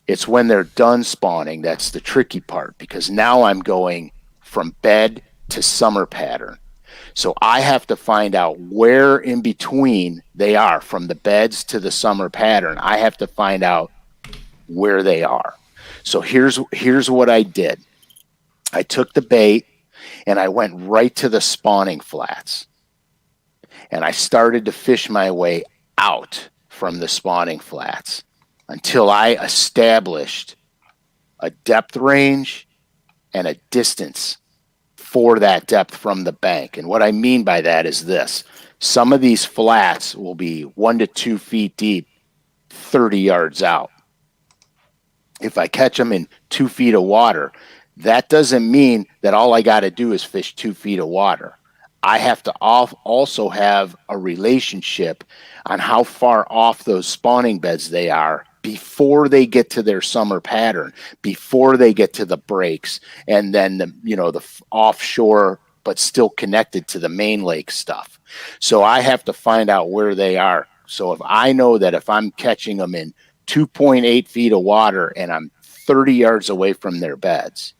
It's when they're done spawning that's the tricky part, because now I'm going from bed to summer pattern. So I have to find out where in between they are from the beds to the summer pattern. I have to find out where they are. So here's what I did. I took the bait and I went right to the spawning flats. And I started to fish my way out from the spawning flats until I established a depth range and a distance for that depth from the bank. And what I mean by that is this. Some of these flats will be 1 to 2 feet deep, 30 yards out. If I catch them in 2 feet of water, that doesn't mean that all I got to do is fish 2 feet of water. I have to also have a relationship on how far off those spawning beds they are before they get to their summer pattern, before they get to the breaks, and then the offshore but still connected to the main lake stuff. So I have to find out where they are. So if I know that if I'm catching them in 2.8 feet of water and I'm 30 yards away from their beds,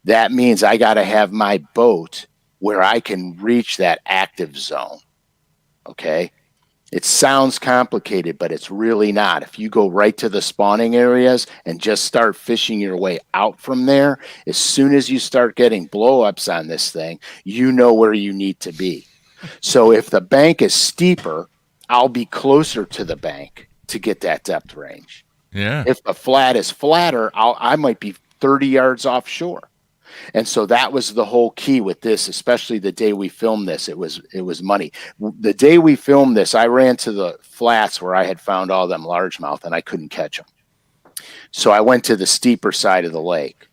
that means I got to have my boat where I can reach that active zone. Okay. It sounds complicated, but it's really not. If you go right to the spawning areas and just start fishing your way out from there, as soon as you start getting blow-ups on this thing, you know where you need to be. So if the bank is steeper, I'll be closer to the bank to get that depth range. Yeah. If the flat is flatter, I might be 30 yards offshore. And so that was the whole key with this, especially the day we filmed this. It was money. The day we filmed this, I ran to the flats where I had found all them largemouth and I couldn't catch them. So I went to the steeper side of the lake.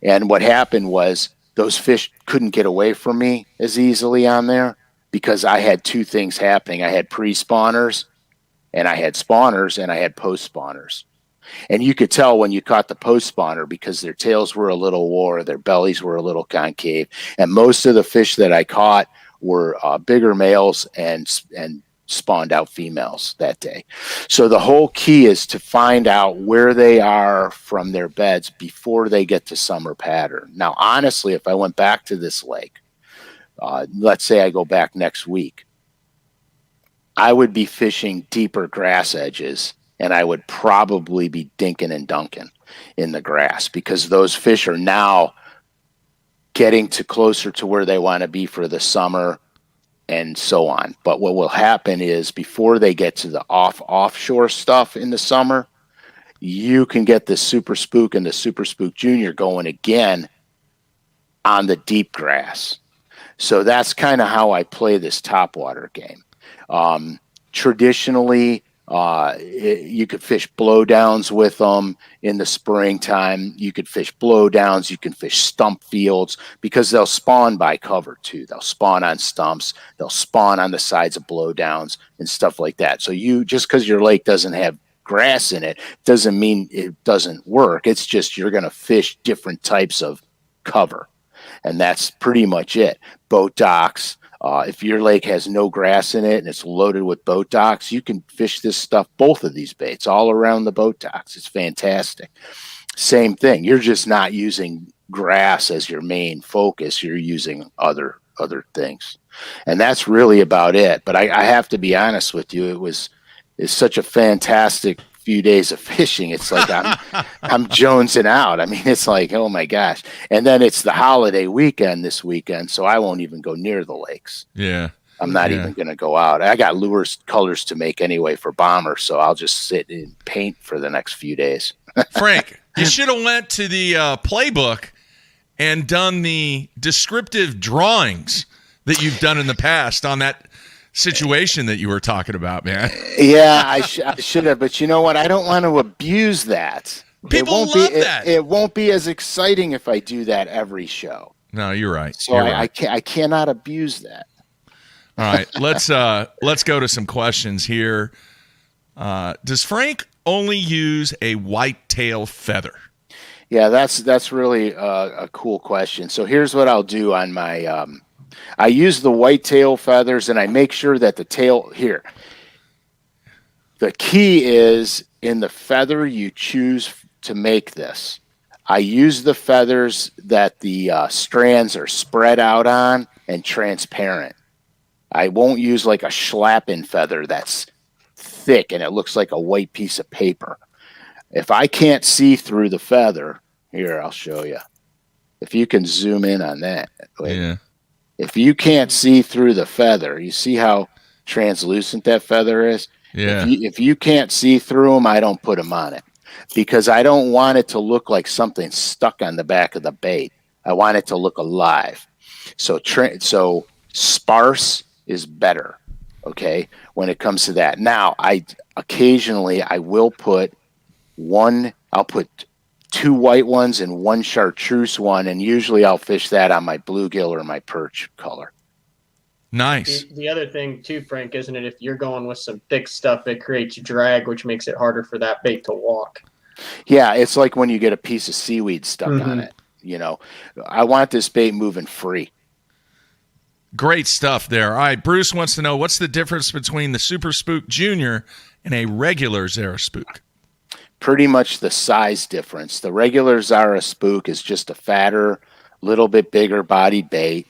And what happened was those fish couldn't get away from me as easily on there because I had two things happening. I had pre-spawners and I had spawners and I had post-spawners. And you could tell when you caught the post spawner because their tails were a little wore, their bellies were a little concave. And most of the fish that I caught were bigger males and spawned out females that day. So the whole key is to find out where they are from their beds before they get to summer pattern. Now, honestly, if I went back to this lake, let's say I go back next week, I would be fishing deeper grass edges. And I would probably be dinking and dunking in the grass because those fish are now getting to closer to where they want to be for the summer and so on. But what will happen is before they get to the offshore stuff in the summer, you can get the Super Spook and the Super Spook Junior going again on the deep grass. So that's kind of how I play this topwater game. Traditionally, you could fish blowdowns with them in the springtime. You could fish blowdowns. You can fish stump fields because they'll spawn by cover too. They'll spawn on stumps. They'll spawn on the sides of blowdowns and stuff like that. So just because your lake doesn't have grass in it doesn't mean it doesn't work. It's just you're going to fish different types of cover. And that's pretty much it. Boat docks. If your lake has no grass in it and it's loaded with boat docks, you can fish this stuff, both of these baits, all around the boat docks. It's fantastic. Same thing. You're just not using grass as your main focus. You're using other things. And that's really about it. But I have to be honest with you. It's such a fantastic few days of fishing. It's like I'm jonesing out. I mean, it's like, oh my gosh. And then it's the holiday weekend this weekend, so I won't even go near the lakes. Yeah. I'm not even going to go out. I got lures colors to make anyway for bomber, so I'll just sit and paint for the next few days. Frank, you should have went to the playbook and done the descriptive drawings that you've done in the past on that situation that you were talking about, man. Yeah, I should have, but you know what? I don't want to abuse that. People love that. It won't be as exciting if I do that every show. No, you're right. So I cannot abuse that. All right, let's go to some questions here. Does Frank only use a whitetail feather? Yeah, that's really a cool question. So here's what I'll do on my. I use the whitetail feathers, and I make sure that the tail here. The key is in the feather you choose to make this. I use the feathers that the strands are spread out on and transparent. I won't use like a schlappen feather that's thick and it looks like a white piece of paper. If I can't see through the feather, here, I'll show you. If you can zoom in on that. Wait. Yeah. If you can't see through the feather, you see how translucent that feather is? Yeah. If you can't see through them, I don't put them on it because I don't want it to look like something stuck on the back of the bait. I want it to look alive. So sparse is better, okay, when it comes to that. Now, occasionally I will put I'll put two white ones and one chartreuse one, and usually I'll fish that on my bluegill or my perch color. Nice. The other thing too, Frank, isn't it? If you're going with some thick stuff, it creates drag, which makes it harder for that bait to walk. Yeah, it's like when you get a piece of seaweed stuck on it. I want this bait moving free. Great stuff there. All right, Bruce wants to know, what's the difference between the Super Spook Junior and a regular Zara Spook? Pretty much the size difference. The regular Zara Spook is just a fatter, little bit bigger bodied bait.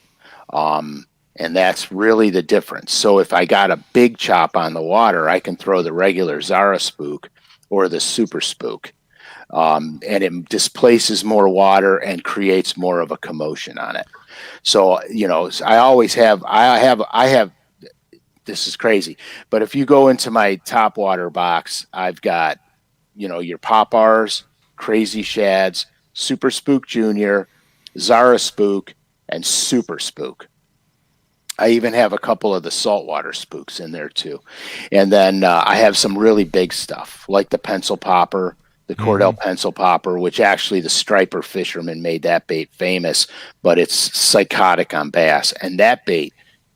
And that's really the difference. So if I got a big chop on the water, I can throw the regular Zara Spook or the Super Spook. And it displaces more water and creates more of a commotion on it. So, I have, this is crazy, but if you go into my topwater box, I've got, your Pop-Rs, Crazy Shads, Super Spook Junior, Zara Spook, and Super Spook. I even have a couple of the saltwater spooks in there too. And then I have some really big stuff like the pencil popper, the Cordell pencil popper, which actually the striper fisherman made that bait famous, but it's psychotic on bass. And that bait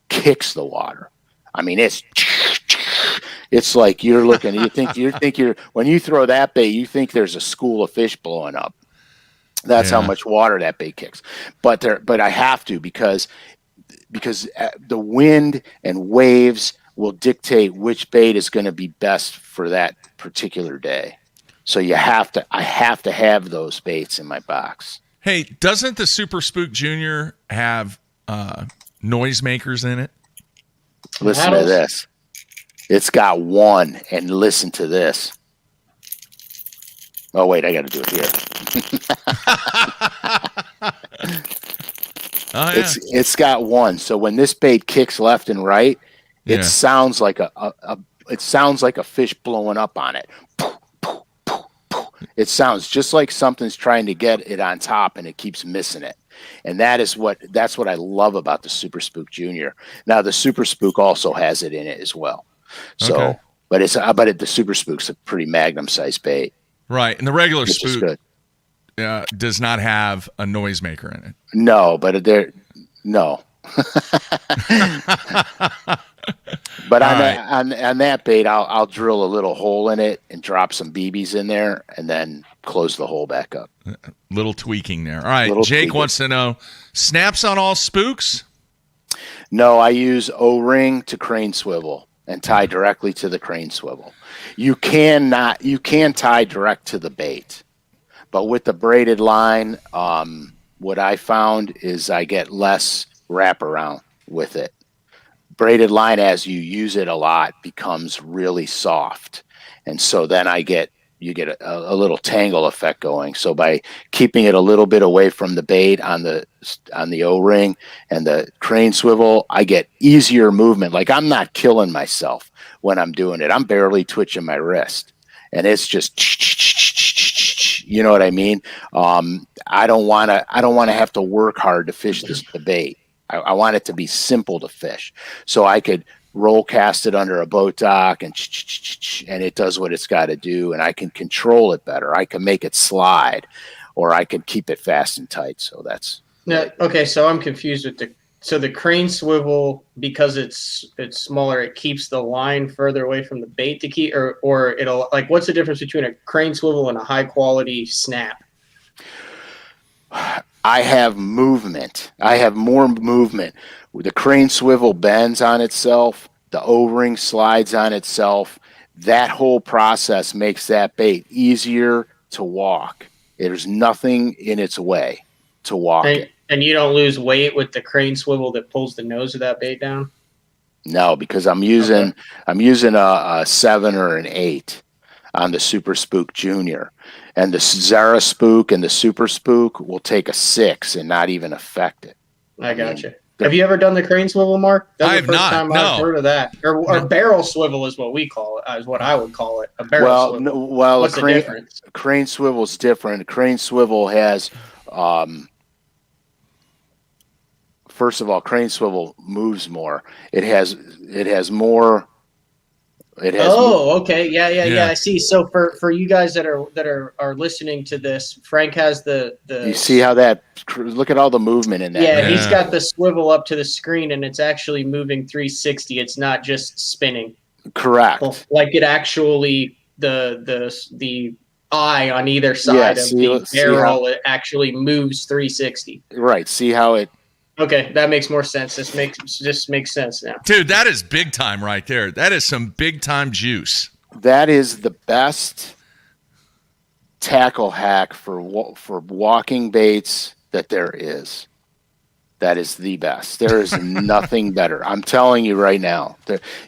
kicks the water. I mean, it's like you're looking, when you throw that bait, you think there's a school of fish blowing up. That's how much water that bait kicks. But I have to because the wind and waves will dictate which bait is going to be best for that particular day. So I have to have those baits in my box. Hey, doesn't the Super Spook Junior have noisemakers in it? Listen to this. It's got one, and listen to this. Oh, wait, I got to do it here. Oh, yeah. It's got one. So when this bait kicks left and right, it sounds like a fish blowing up on it. It sounds just like something's trying to get it on top and it keeps missing it. And that's what I love about the Super Spook Junior. Now the Super Spook also has it in it as well. So, but the Super Spook's a pretty magnum sized bait. Right, and the regular Spook does not have a noisemaker in it. No, but no. But on that bait, I'll drill a little hole in it and drop some BBs in there, and then close the hole back up. Little tweaking there. All right, Jake wants to know, snaps on all spooks? No, I use O-ring to crane swivel and tie directly to the crane swivel. You can tie direct to the bait, but with the braided line, what I found is I get less wraparound with it. Braided line, as you use it a lot, becomes really soft, and so then you get a little tangle effect going. So by keeping it a little bit away from the bait on the O-ring and the crane swivel, I get easier movement. Like I'm not killing myself when I'm doing it. I'm barely twitching my wrist, and it's just, you know what I mean? I don't want to have to work hard to fish the bait. I want it to be simple to fish. So I could roll cast it under a boat dock and it does what it's got to do, and I can control it better. I can make it slide, or I can keep it fast and tight. So that's okay. So I'm confused with the crane swivel, because it's smaller. It keeps the line further away from the bait to keep, or it'll, like, what's the difference between a crane swivel and a high quality snap? I have movement. I have more movement. The crane swivel bends on itself. The O-ring slides on itself. That whole process makes that bait easier to walk. There's nothing in its way to walk it. And you don't lose weight with the crane swivel that pulls the nose of that bait down? No, because I'm using a 7 or an 8 on the Super Spook Junior. And the Zara Spook and the Super Spook will take a 6 and not even affect it. I gotcha. Have you ever done the crane swivel, Mark? That's I have the first not. time I've heard of that. Or barrel swivel is what we call it, is what I would call it. A barrel swivel. What's the difference? Crane swivel is different. A crane swivel has, first of all, crane swivel moves more. It has more It has. Okay, yeah. I see. So for you guys that are listening to this, Frank has the. You see how that? Look at all the movement in that. Yeah, he's got the swivel up to the screen, and it's actually moving 360. It's not just spinning. Correct. Like it actually the eye on either side of the barrel, it actually moves 360. Right. See how it. Okay, that makes more sense. This makes sense now. Dude, that is big time right there. That is some big time juice. That is the best tackle hack for walking baits that there is. That is the best. There is nothing better. I'm telling you right now.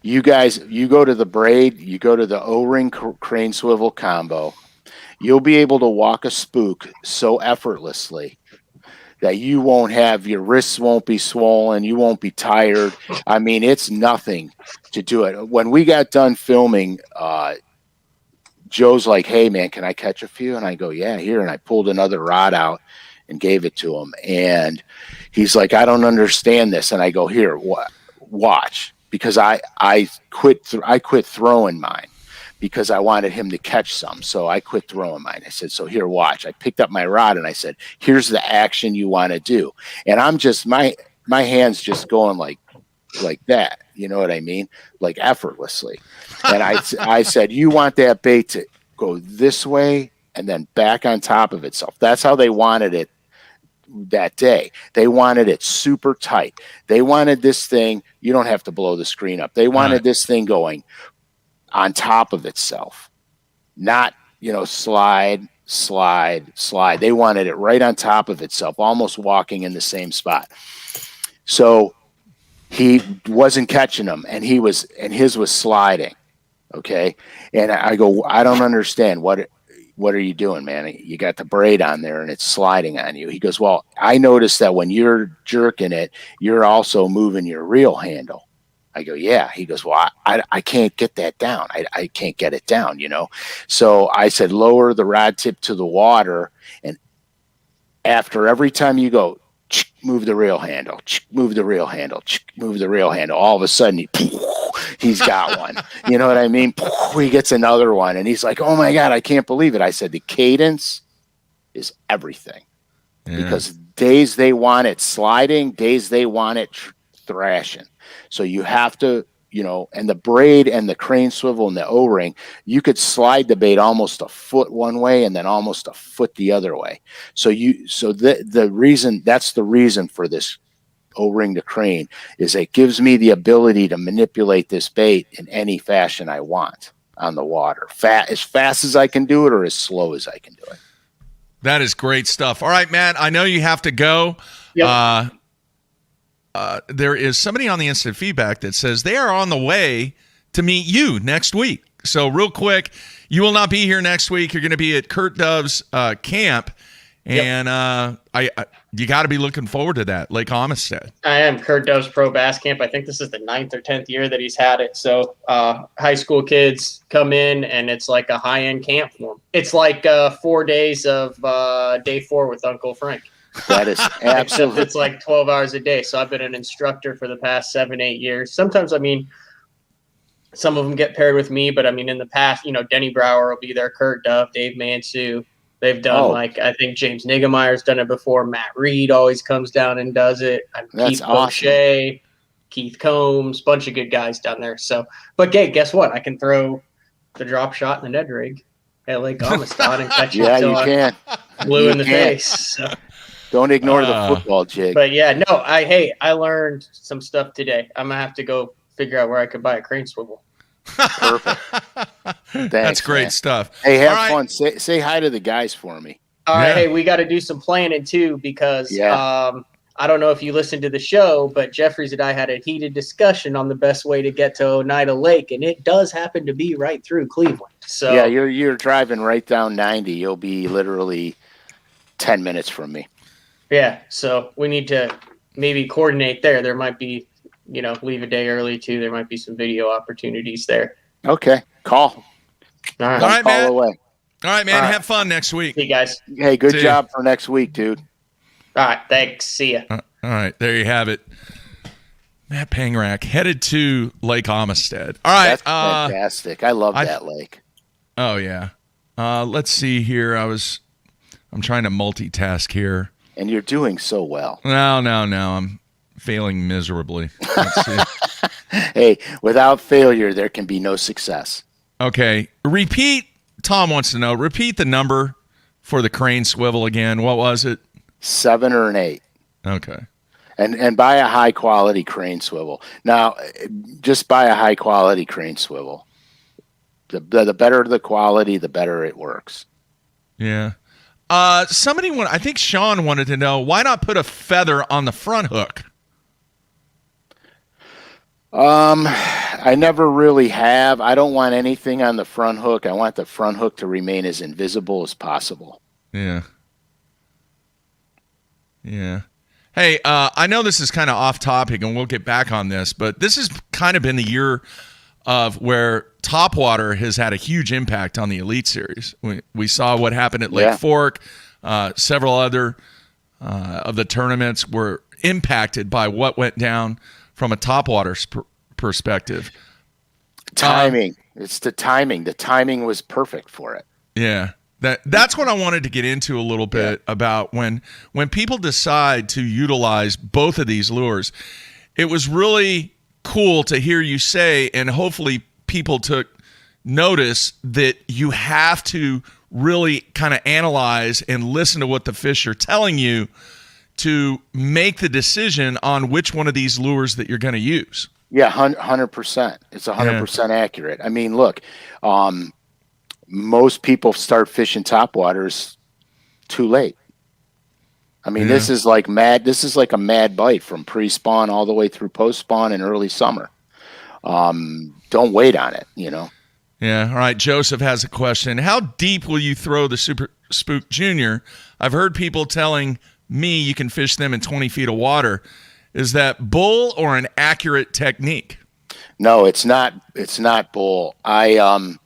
You guys, you go to the braid, you go to the O-ring crane swivel combo, you'll be able to walk a spook so effortlessly that you won't have, your wrists won't be swollen, you won't be tired. I mean, it's nothing to do it. When we got done filming, Joe's like, "Hey man, can I catch a few?" And I go, "Yeah, here." And I pulled another rod out and gave it to him. And he's like, "I don't understand this." And I go, "Here, watch." Because I quit throwing mine because I wanted him to catch some. So I quit throwing mine. I said, "So here, watch." I picked up my rod and I said, "Here's the action you want to do." And I'm just, my hand's just going like that. You know what I mean? Like effortlessly. And I said, "You want that bait to go this way and then back on top of itself." That's how they wanted it that day. They wanted it super tight. They wanted this thing, you don't have to blow the screen up. They wanted this thing going on top of itself, not, slide. They wanted it right on top of itself, almost walking in the same spot. So he wasn't catching them, and his was sliding. Okay. And I go, "I don't understand. What are you doing, man? You got the braid on there and it's sliding on you." He goes, "Well, I noticed that when you're jerking it, you're also moving your reel handle." I go, "Yeah." He goes, "Well, I can't get that down. I can't get it down, So I said, "Lower the rod tip to the water. And after every time you go, move the reel handle, move the reel handle, move the reel handle." All of a sudden, he's got one. You know what I mean? He gets another one. And he's like, "Oh my God, I can't believe it." I said, the cadence is everything. Because days they want it sliding, days they want it thrashing. So you have to, and the braid and the crane swivel and the O-ring, you could slide the bait almost a foot one way and then almost a foot the other way. So the reason for this O-ring to crane is it gives me the ability to manipulate this bait in any fashion I want on the water, as fast as I can do it or as slow as I can do it. That is great stuff. All right, Matt, I know you have to go. Yep. There is somebody on the instant feedback that says they are on the way to meet you next week. So real quick, you will not be here next week. You're going to be at Kurt Dove's camp. And you got to be looking forward to that, Lake Amistad. I am. Kurt Dove's Pro Bass Camp. I think this is the 9th or 10th year that he's had it. So high school kids come in, and it's like a high-end camp for them. It's like 4 days of day 4 with Uncle Frank. That is absolutely. Except it's like 12 hours a day. So I've been an instructor for the past 7-8 years. Sometimes, some of them get paired with me, but in the past, Denny Brower will be there, Kurt Dove, Dave Mansue. They've done I think James Niggemeyer's done it before. Matt Reed always comes down and does it. Keith Boucher, Keith Combs, bunch of good guys down there. So, but guess what? I can throw the drop shot in the Ned rig at Lake Amistad and catch it. Yeah, you can. Blue in the face. So. Don't ignore the football jig. But yeah, no, I learned some stuff today. I'm gonna have to go figure out where I could buy a crane swivel. Perfect. Thanks, that's great man. stuff. Hey, have fun. Say hi to the guys for me. All right. Hey, we got to do some planning too, because I don't know if you listened to the show, but Jeffries and I had a heated discussion on the best way to get to Oneida Lake, and it does happen to be right through Cleveland. So yeah, you're driving right down 90. You'll be literally 10 minutes from me. Yeah, so we need to maybe coordinate there. There might be, leave a day early too. There might be some video opportunities there. Okay, call. All right, All right, man. Away. All right, man. All right. Have fun next week. See you guys. Hey, good job for next week, dude. All right, thanks. See ya. All right, there you have it. Matt Pangrack headed to Lake Amistad. All right. That's fantastic. I love that lake. Oh, yeah. Let's see here. I'm trying to multitask here. And you're doing so well. No. I'm failing miserably. Let's see. Hey, without failure, there can be no success. Okay. Tom wants to know, repeat the number for the crane swivel again. What was it? 7 or an 8. Okay. And buy a high quality crane swivel. Now, just buy a high quality crane swivel. The better the quality, the better it works. Yeah. I think Sean wanted to know, why not put a feather on the front hook? I never really have. I don't want anything on the front hook. I want the front hook to remain as invisible as possible. Yeah. Yeah. Hey, I know this is kind of off topic, and we'll get back on this, but this has kind of been the year of where topwater has had a huge impact on the Elite Series. We saw what happened at Lake Fork. Several other of the tournaments were impacted by what went down from a topwater perspective. Timing. It's the timing. The timing was perfect for it. Yeah. That's what I wanted to get into a little bit about when people decide to utilize both of these lures. It was really cool to hear you say, and hopefully people took notice, that you have to really kind of analyze and listen to what the fish are telling you to make the decision on which one of these lures that you're going to use. Yeah, 100%. It's 100% accurate. I mean, look, most people start fishing topwaters too late. I mean, this is like a mad bite from pre-spawn all the way through post-spawn and early summer. Don't wait on it, Yeah. All right. Joseph has a question. How deep will you throw the Super Spook Junior? I've heard people telling me you can fish them in 20 feet of water. Is that bull or an accurate technique? No, it's not. It's not bull. On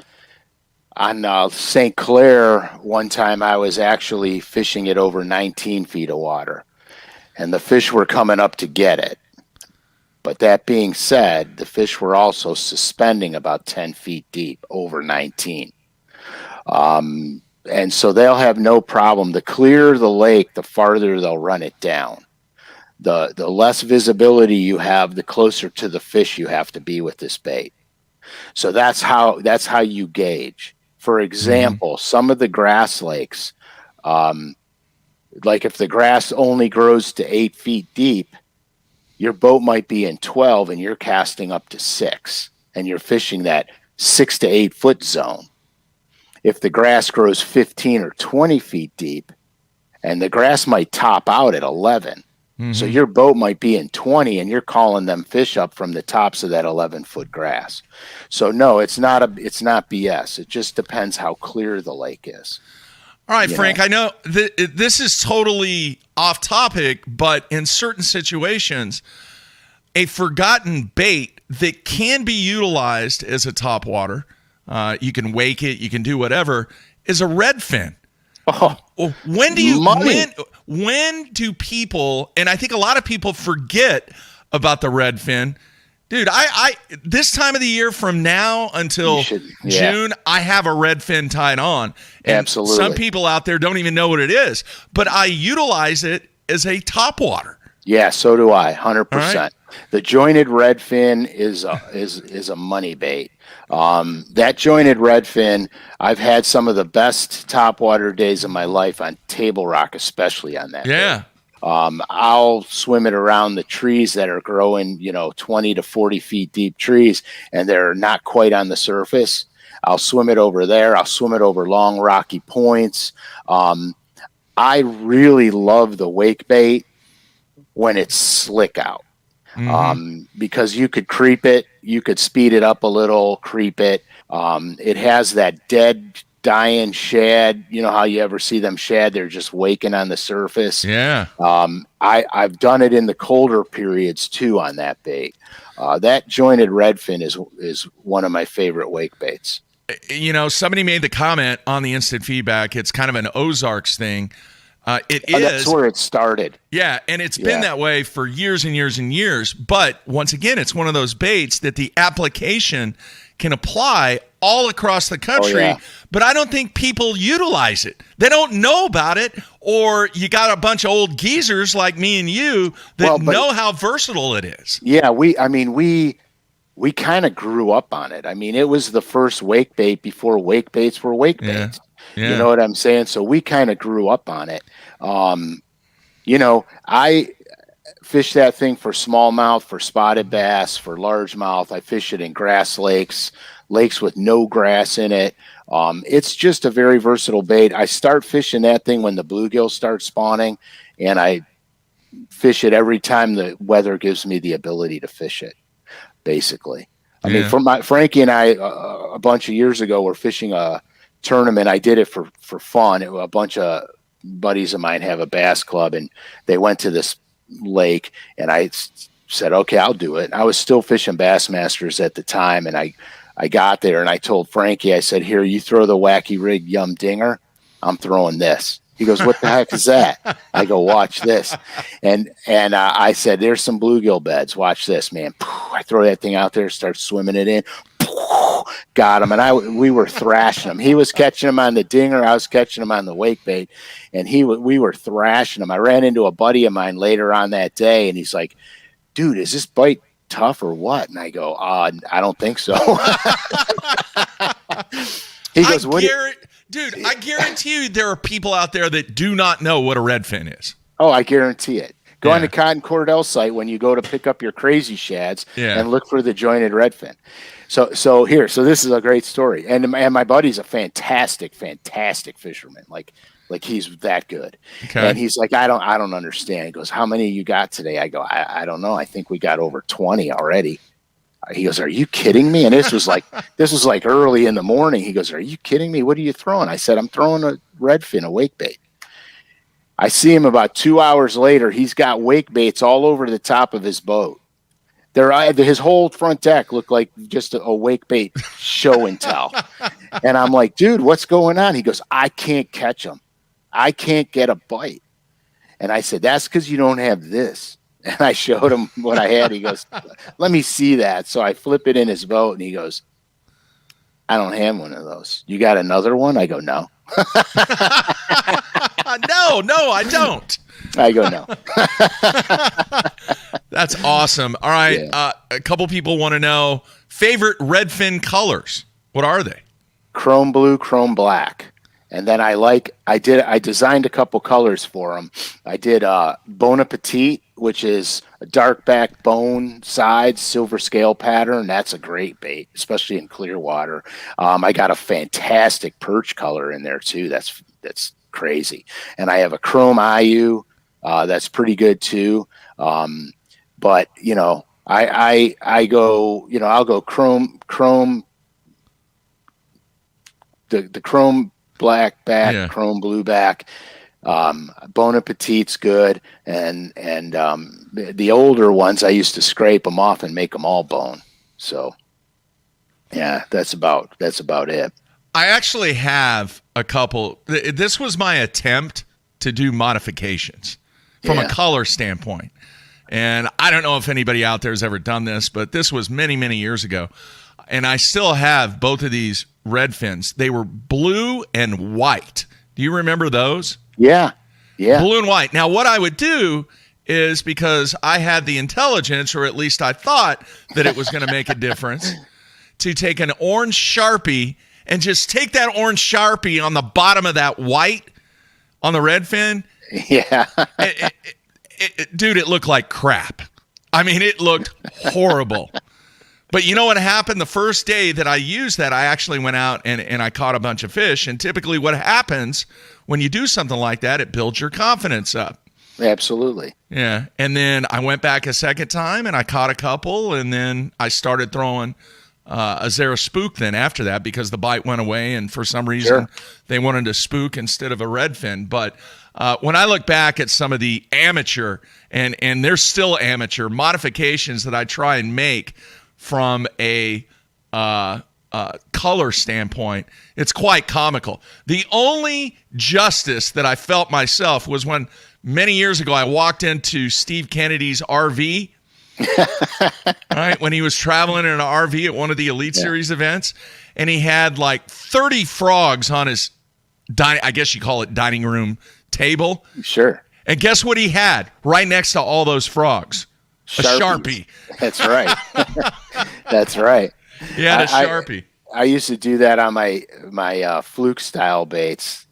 St. Clair, one time I was actually fishing it over 19 feet of water, and the fish were coming up to get it. But that being said, the fish were also suspending about 10 feet deep over 19. And so they'll have no problem. The clearer the lake, the farther they'll run it down. The less visibility you have, the closer to the fish you have to be with this bait. So that's how you gauge. For example, some of the grass lakes, like if the grass only grows to 8 feet deep, your boat might be in 12 and you're casting up to 6, and you're fishing that 6 to 8 foot zone. If the grass grows 15 or 20 feet deep, and the grass might top out at 11, so your boat might be in 20 and you're calling them fish up from the tops of that 11-foot grass. So no, it's not BS. It just depends how clear the lake is. All right, Frank, I know this is totally off topic, but in certain situations, a forgotten bait that can be utilized as a topwater, you can wake it, you can do whatever, is a redfin. Oh, when do people, and I think a lot of people forget about the redfin. Dude, I this time of the year from now until June, I have a redfin tied on. And absolutely. Some people out there don't even know what it is, but I utilize it as a topwater. Yeah, so do I, 100%. Right. The jointed redfin is a money bait. That jointed redfin, I've had some of the best topwater days of my life on Table Rock, especially on that. Yeah. Bait. I'll swim it around the trees that are growing, 20 to 40 feet deep trees, and they're not quite on the surface. I'll swim it over there. I'll swim it over long rocky points. I really love the wake bait when it's slick out. Because you could creep it, you could speed it up a little, creep it. It has that dead, dying shad. You know how you ever see them shad? They're just waking on the surface. Yeah. I've done it in the colder periods too on that bait. That jointed redfin is one of my favorite wake baits. Somebody made the comment on the instant feedback. It's kind of an Ozarks thing. It is. That's where it started. Yeah, and it's been that way for years and years and years. But once again, it's one of those baits that the application can apply all across the country, but I don't think people utilize it. They don't know about it, or you got a bunch of old geezers like me and you that know how versatile it is. Yeah, we kind of grew up on it. I mean, it was the first wake bait before wake baits were wake baits. Yeah. You know what I'm saying? So we kind of grew up on it. I fish that thing for smallmouth, for spotted bass, for largemouth. I fish it in grass lakes with no grass in it. It's just a very versatile bait. I start fishing that thing when the bluegill start spawning, and I fish it every time the weather gives me the ability to fish it, basically. I mean, Frankie and I, a bunch of years ago, were fishing a tournament. I did it for fun. A bunch of buddies of mine have a bass club, and they went to this lake, and I said, okay, I'll do it. I was still fishing Bassmasters at the time, and I got there, and I told Frankie, I said, here, you throw the wacky rig yum dinger, I'm throwing this. He goes, what the heck is that? I go, watch this. And I said, there's some bluegill beds. Watch this, man. I throw that thing out there, start swimming it in. Got him, and we were thrashing him. He was catching him on the dinger. I was catching him on the wake bait, and we were thrashing him. I ran into a buddy of mine later on that day, and he's like, dude, is this bite tough or what? And I go, I don't think so. He goes, dude, I guarantee you there are people out there that do not know what a redfin is. Oh, I guarantee it. Go on the Cotton Cordell site when you go to pick up your crazy shads and look for the jointed redfin. So this is a great story. And my buddy's a fantastic fisherman. Like he's that good. Okay. And he's like, I don't understand. He goes, how many you got today? I go, I don't know. I think we got over 20 already. He goes, are you kidding me? And this was like early in the morning. He goes, are you kidding me? What are you throwing? I said, I'm throwing a redfin, a wake bait. I see him about 2 hours later. He's got wake baits all over the top of his boat. His whole front deck looked like just a wake bait show and tell. And I'm like, dude, what's going on? He goes, I can't catch them. I can't get a bite. And I said, that's because you don't have this. And I showed him what I had. He goes, let me see that. So I flip it in his boat, and he goes, I don't have one of those. You got another one? I go, no. No, I don't. I go, no. That's awesome. All right. Yeah. A couple people want to know favorite redfin colors. What are they? Chrome blue, chrome black. And then I designed a couple colors for them. I did Bon Appetit, which is a dark back bone sides, silver scale pattern. That's a great bait, especially in clear water. I got a fantastic perch color in there too. That's crazy. And I have a chrome IU that's pretty good too. But I go, I'll go chrome, the chrome black back, chrome blue back. Bon Appetit's good, and the older ones I used to scrape them off and make them all bone. So yeah, that's about it. I actually have a couple. This was my attempt to do modifications from a color standpoint. And I don't know if anybody out there has ever done this, but this was many, many years ago. And I still have both of these redfins. They were blue and white. Do you remember those? Yeah. Blue and white. Now, what I would do is, because I had the intelligence, or at least I thought that it was going to make a difference, to take an orange Sharpie and just take that orange Sharpie on the bottom of that white on the redfin. Yeah. Dude, it looked like crap. I mean, it looked horrible. But you know what happened? The first day that I used that, I actually went out and I caught a bunch of fish. And typically what happens when you do something like that, it builds your confidence up. Absolutely. Yeah. And then I went back a second time and I caught a couple. And then I started throwing a Zara Spook then after that, because the bite went away. And for some reason, they wanted a Spook instead of a redfin. But when I look back at some of the amateur, and they're still amateur modifications that I try and make from a color standpoint, it's quite comical. The only justice that I felt myself was when many years ago I walked into Steve Kennedy's RV, right, when he was traveling in an RV at one of the Elite Series events, and he had like 30 frogs on his, I guess you call it dining room table. Sure. And guess what he had right next to all those frogs? A Sharpie. That's right. That's right. Yeah, a Sharpie. I used to do that on my fluke style baits,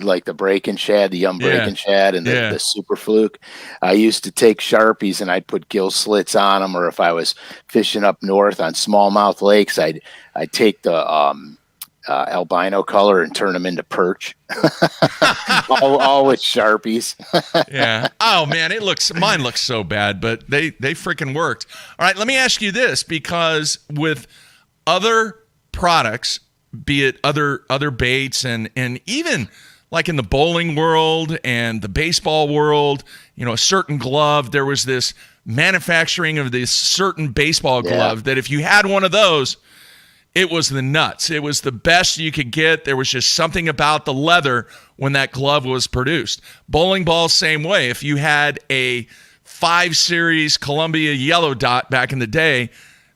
like the break and shad, the break and shad, and the super fluke. I used to take Sharpies and I'd put gill slits on them, or if I was fishing up north on smallmouth lakes, I'd take the albino color and turn them into perch. all with Sharpies. Yeah. Oh man, mine looks so bad, but they freaking worked. All right, let me ask you this, because with other products, be it other baits and even like in the bowling world and the baseball world, a certain glove, there was this manufacturing of this certain baseball glove that if you had one of those, it was the nuts. It was the best you could get. There was just something about the leather when that glove was produced. Bowling ball, same way. If you had a 5 Series Columbia Yellow Dot back in the day,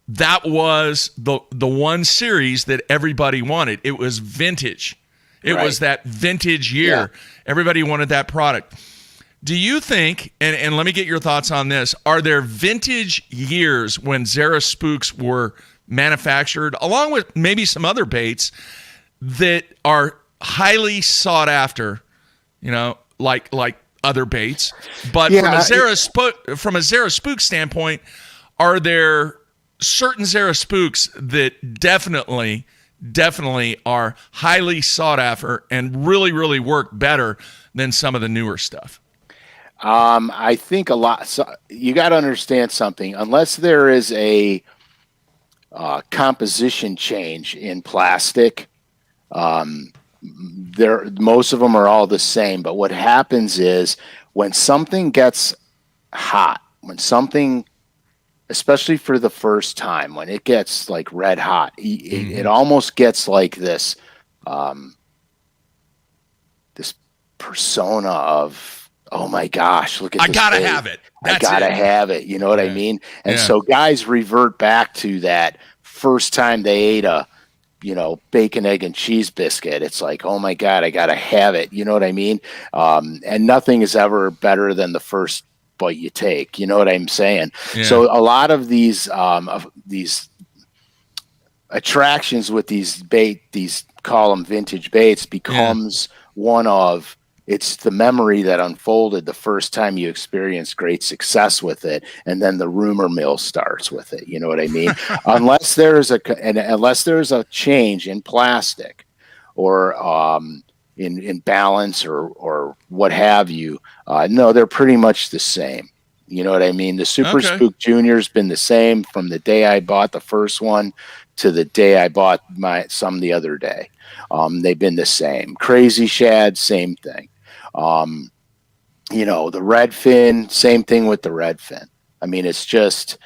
that was the one series that everybody wanted. It was vintage. It was that vintage year. Yeah. Everybody wanted that product. Do you think, and let me get your thoughts on this, are there vintage years when Zara Spooks were manufactured, along with maybe some other baits that are highly sought after, like other baits, but from a Zara Spook standpoint, are there certain Zara Spooks that definitely are highly sought after and really, really work better than some of the newer stuff? I think a lot. So you got to understand something. Unless there is a composition change in plastic, most of them are all the same. But what happens is when something gets hot, when something, especially for the first time, when it gets like red hot, it almost gets like this this persona of, oh my gosh, look at this. I gotta have it. I gotta have it. You know what I mean? And so guys revert back to that first time they ate a, bacon, egg, and cheese biscuit. It's like, oh my God, I gotta have it. You know what I mean? And nothing is ever better than the first bite you take. You know what I'm saying? Yeah. So a lot of these attractions with these call them vintage baits becomes one of, it's the memory that unfolded the first time you experienced great success with it, and then the rumor mill starts with it. You know what I mean? unless there's a change in plastic or in balance or what have you, no, they're pretty much the same. You know what I mean? The Super Spook Junior's been the same from the day I bought the first one to the day I bought some the other day. They've been the same. Crazy Shad, same thing. The Redfin, same thing with the Redfin. I mean, it's just,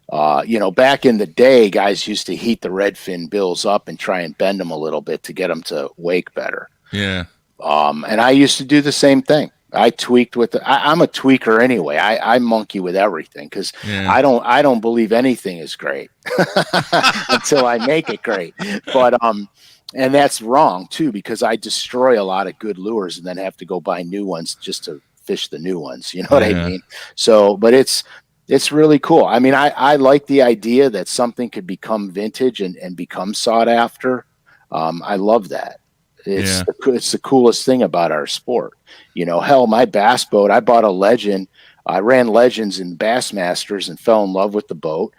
back in the day, guys used to heat the Redfin bills up and try and bend them a little bit to get them to wake better. Yeah. And I used to do the same thing. I tweaked with I'm a tweaker anyway. I monkey with everything because I don't believe anything is great until I make it great. But and that's wrong too, because I destroy a lot of good lures and then have to go buy new ones just to fish the new ones. You know what I mean? So, but it's really cool. I mean, I like the idea that something could become vintage and become sought after. I love that. It's the coolest thing about our sport. Hell, my bass boat, I bought a Legend. I ran Legends in Bassmasters and fell in love with the boat.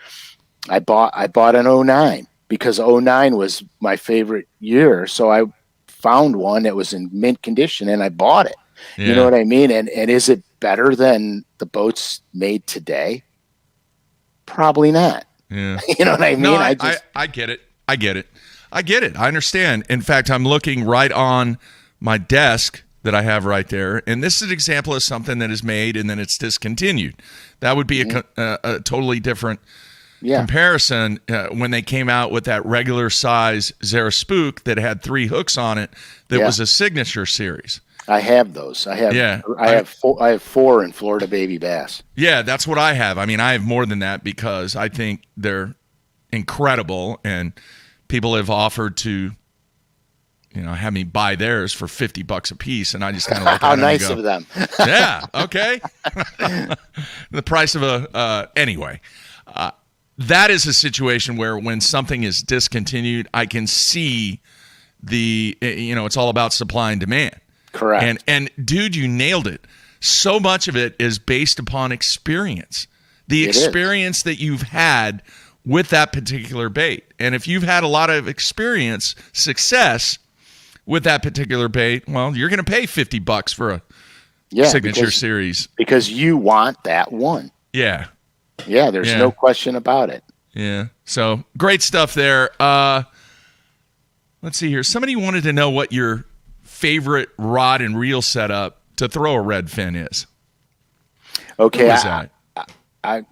I bought an 09 because 09 was my favorite year. So I found one that was in mint condition and I bought it. Yeah. You know what I mean? And is it better than the boats made today? Probably not. Yeah. You know what I mean? No, I get it. I get it. I understand. In fact, I'm looking right on my desk that I have right there, and this is an example of something that is made and then it's discontinued. That would be a totally different comparison, when they came out with that regular size Zara Spook that had 3 hooks on it, that was a signature series. I have those. I have 4 in Florida baby bass. Yeah, that's what I have. I mean, I have more than that because I think they're incredible, and people have offered to, have me buy theirs for $50 a piece, and I just kind of look at how them nice and go, of them. yeah, okay. The price of anyway. That is a situation where when something is discontinued, I can see it's all about supply and demand. Correct. And dude, you nailed it. So much of it is based upon experience. The experience that you've had with that particular bait. And if you've had a lot of success with that particular bait, well, you're going to pay $50 for a signature series. Because you want that one. Yeah. Yeah, there's no question about it. Yeah. So great stuff there. Let's see here. Somebody wanted to know what your favorite rod and reel setup to throw a Redfin is. Okay. Who was that? I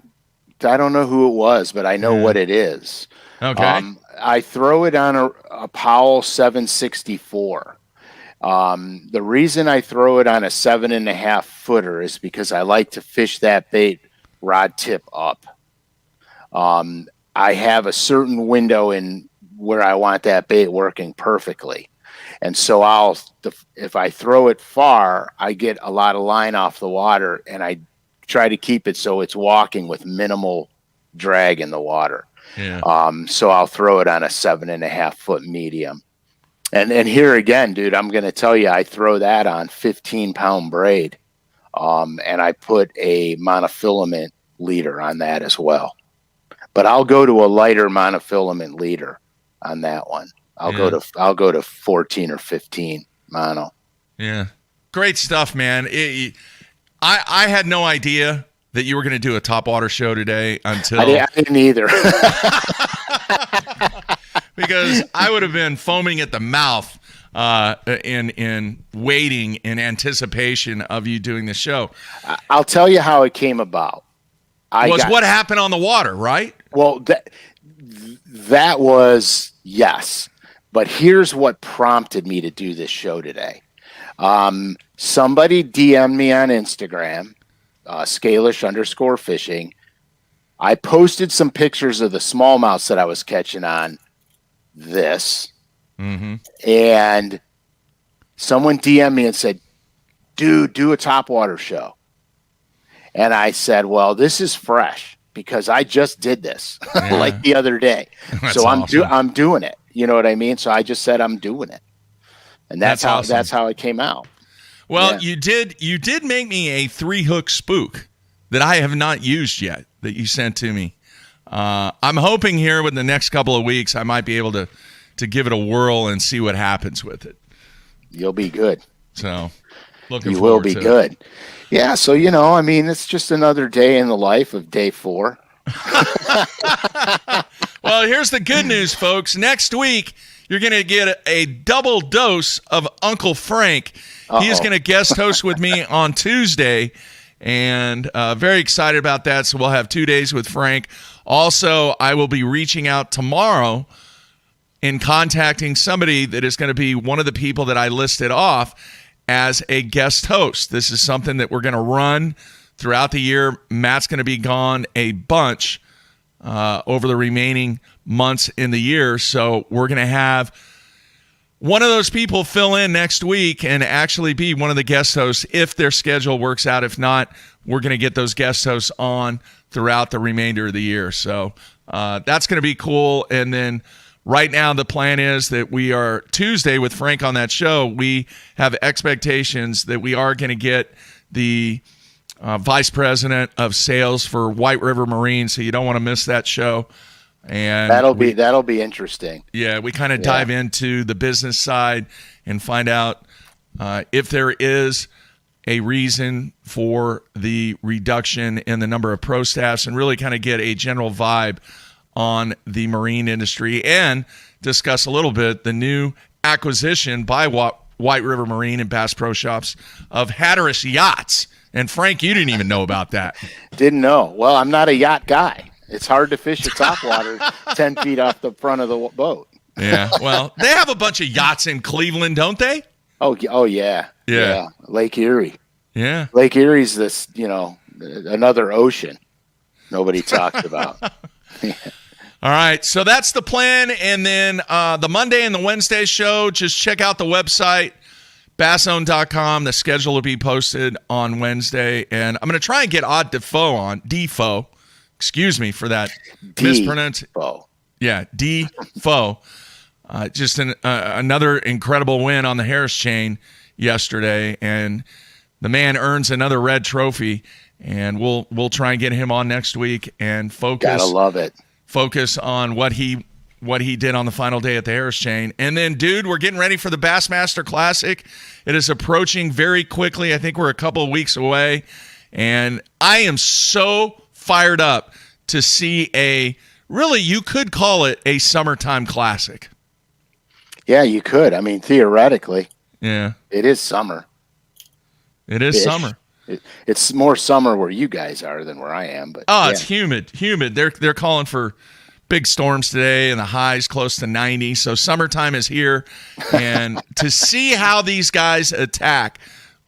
don't know who it was, but I know what it is. Okay. I throw it on a Powell 764. The reason I throw it on a 7.5 footer is because I like to fish that bait rod tip up. I have a certain window in where I want that bait working perfectly. And so if I throw it far, I get a lot of line off the water, and I try to keep it so it's walking with minimal drag in the water. Yeah. So I'll throw it on a 7.5 foot medium. And here again, dude, I'm going to tell you, I throw that on 15-pound braid. And I put a monofilament leader on that as well. But I'll go to a lighter monofilament leader on that one. I'll go to 14 or 15 mono. Yeah. Great stuff, man. I had no idea that you were going to do a topwater show today until I didn't either. Because I would have been foaming at the mouth in waiting in anticipation of you doing the show. I'll tell you how it came about. What happened on the water, right? Well, that was yes. But here's what prompted me to do this show today. Somebody DM'd me on Instagram, Scalish _fishing. I posted some pictures of the smallmouths that I was catching on this. Mm-hmm. And someone DM'd me and said, dude, do a topwater show. And I said, well, this is fresh because I just did this like the other day. So awesome. I'm doing it. You know what I mean? So I just said I'm doing it. And that's how awesome. That's how it came out. Well, you did make me a 3-hook spook that I have not used yet that you sent to me. I'm hoping here within the next couple of weeks I might be able to give it a whirl and see what happens with it. You'll be good. So looking you forward will be to good. It. Yeah, so it's just another day in the life of day 4. Well, here's the good news, folks. Next week, you're going to get a double dose of Uncle Frank. He is going to guest host with me on Tuesday, and very excited about that. So we'll have 2 days with Frank. Also, I will be reaching out tomorrow and contacting somebody that is going to be one of the people that I listed off as a guest host. This is something that we're going to run throughout the year. Matt's going to be gone a bunch over the remaining months in the year. So we're going to have one of those people fill in next week and actually be one of the guest hosts if their schedule works out. If not, we're going to get those guest hosts on throughout the remainder of the year. So that's going to be cool. And then right now the plan is that we are Tuesday with Frank on that show. We have expectations that we are going to get the vice president of sales for White River Marine, so you don't want to miss that show. And that'll be interesting. Yeah, we kind of dive into the business side and find out if there is a reason for the reduction in the number of pro staffs, and really kind of get a general vibe on the marine industry, and discuss a little bit the new acquisition by White River Marine and Bass Pro Shops of Hatteras Yachts. And Frank, you didn't even know about that. Didn't know. Well, I'm not a yacht guy. It's hard to fish at topwater 10 feet off the front of the boat. Yeah. Well, they have a bunch of yachts in Cleveland, don't they? Oh yeah. Yeah. Lake Erie. Yeah. Lake Erie's this, another ocean nobody talks about. All right, so that's the plan. And then the Monday and the Wednesday show, just check out the website, basszone.com. The schedule will be posted on Wednesday. And I'm going to try and get Odd Defoe on. Defoe. Excuse me for that mispronunciation. Yeah, Defoe. Just another incredible win on the Harris chain yesterday. And the man earns another red trophy. And we'll try and get him on next week and focus. Gotta love it. Focus on what he did on the final day at the Harris chain. And then, dude, we're getting ready for the Bassmaster Classic. It is approaching very quickly. I think we're a couple of weeks away. And I am so fired up to see really, you could call it a summertime classic. Yeah, you could. I mean, theoretically. Yeah. It is summer. It is summer. It's more summer where you guys are than where I am. But it's humid. They're calling for big storms today, and the high's close to 90. So summertime is here, and to see how these guys attack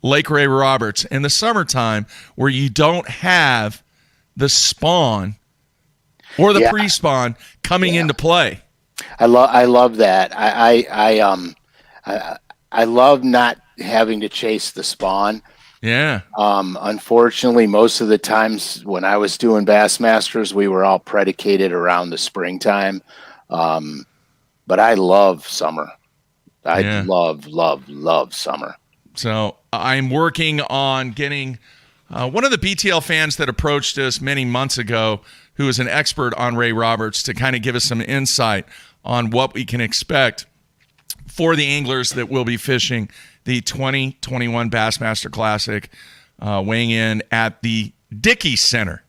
Lake Ray Roberts in the summertime, where you don't have the spawn or the pre-spawn coming into play. I love that. I love not having to chase the spawn. Yeah. Unfortunately, most of the times when I was doing Bassmasters, we were all predicated around the springtime. But I love summer. I love summer. So I'm working on getting one of the BTL fans that approached us many months ago, who is an expert on Ray Roberts, to kind of give us some insight on what we can expect for the anglers that will be fishing the 2021 Bassmaster Classic, weighing in at the Dickey Center.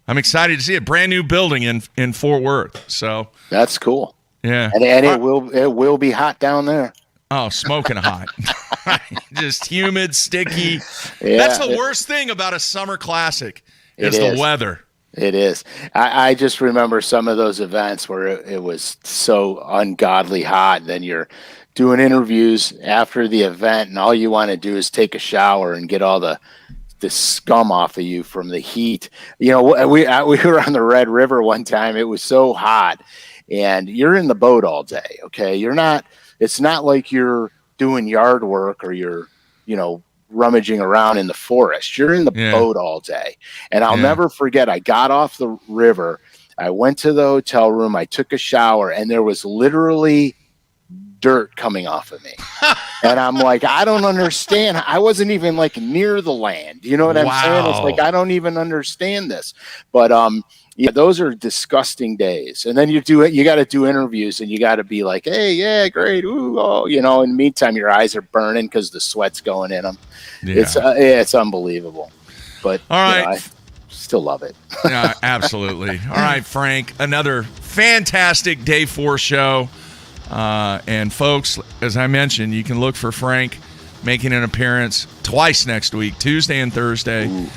I'm excited to see it. Brand new building in Fort Worth. So that's cool. Yeah, and it will be hot down there. Oh, smoking hot. Just humid, sticky. Yeah, that's the worst thing about a summer classic is the weather. It is. I just remember some of those events where it was so ungodly hot. Then you're doing interviews after the event, and all you want to do is take a shower and get all the scum off of you from the heat. We were on the Red River one time. It was so hot, and you're in the boat all day. Okay, it's not like you're doing yard work or you're rummaging around in the forest. You're in the boat all day. And I'll never forget, I got off the river, I went to the hotel room, I took a shower, and there was literally dirt coming off of me. And I'm like, I don't understand. I wasn't even near the land. You know what I'm saying? It's like, I don't even understand this. But those are disgusting days. And then you got to do interviews, and you got to be like, hey, yeah, great. Ooh, oh, in the meantime, your eyes are burning because the sweat's going in them. Yeah. It's unbelievable. But all right. I still love it. Yeah, absolutely. All right, Frank, another fantastic day 4 show. And folks, as I mentioned, you can look for Frank making an appearance twice next week, Tuesday and Thursday. Ooh.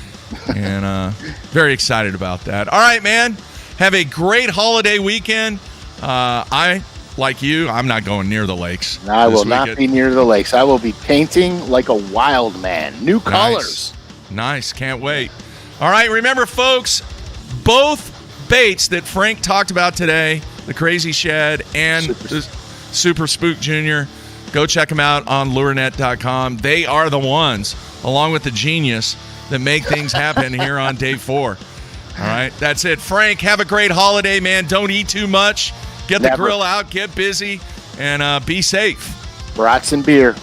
And very excited about that. All right, man. Have a great holiday weekend. Like you, I'm not going near the lakes. No, I will not be near the lakes. I will be painting like a wild man. New colors. Nice. Can't wait. All right, remember, folks, both baits that Frank talked about today, the Crazy Shad and the Super Spook Jr., go check them out on lurenet.com. They are the ones, along with the genius, that make things happen here on day 4. All right, that's it. Frank, have a great holiday, man. Don't eat too much. Get the grill out, get busy, and be safe. Brats and beer.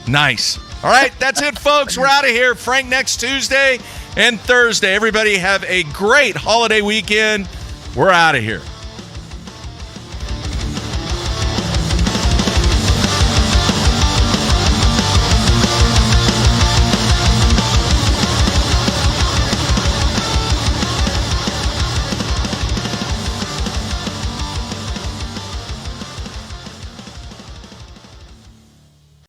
Nice. All right, that's it, folks. We're out of here. Frank next Tuesday and Thursday. Everybody have a great holiday weekend. We're out of here.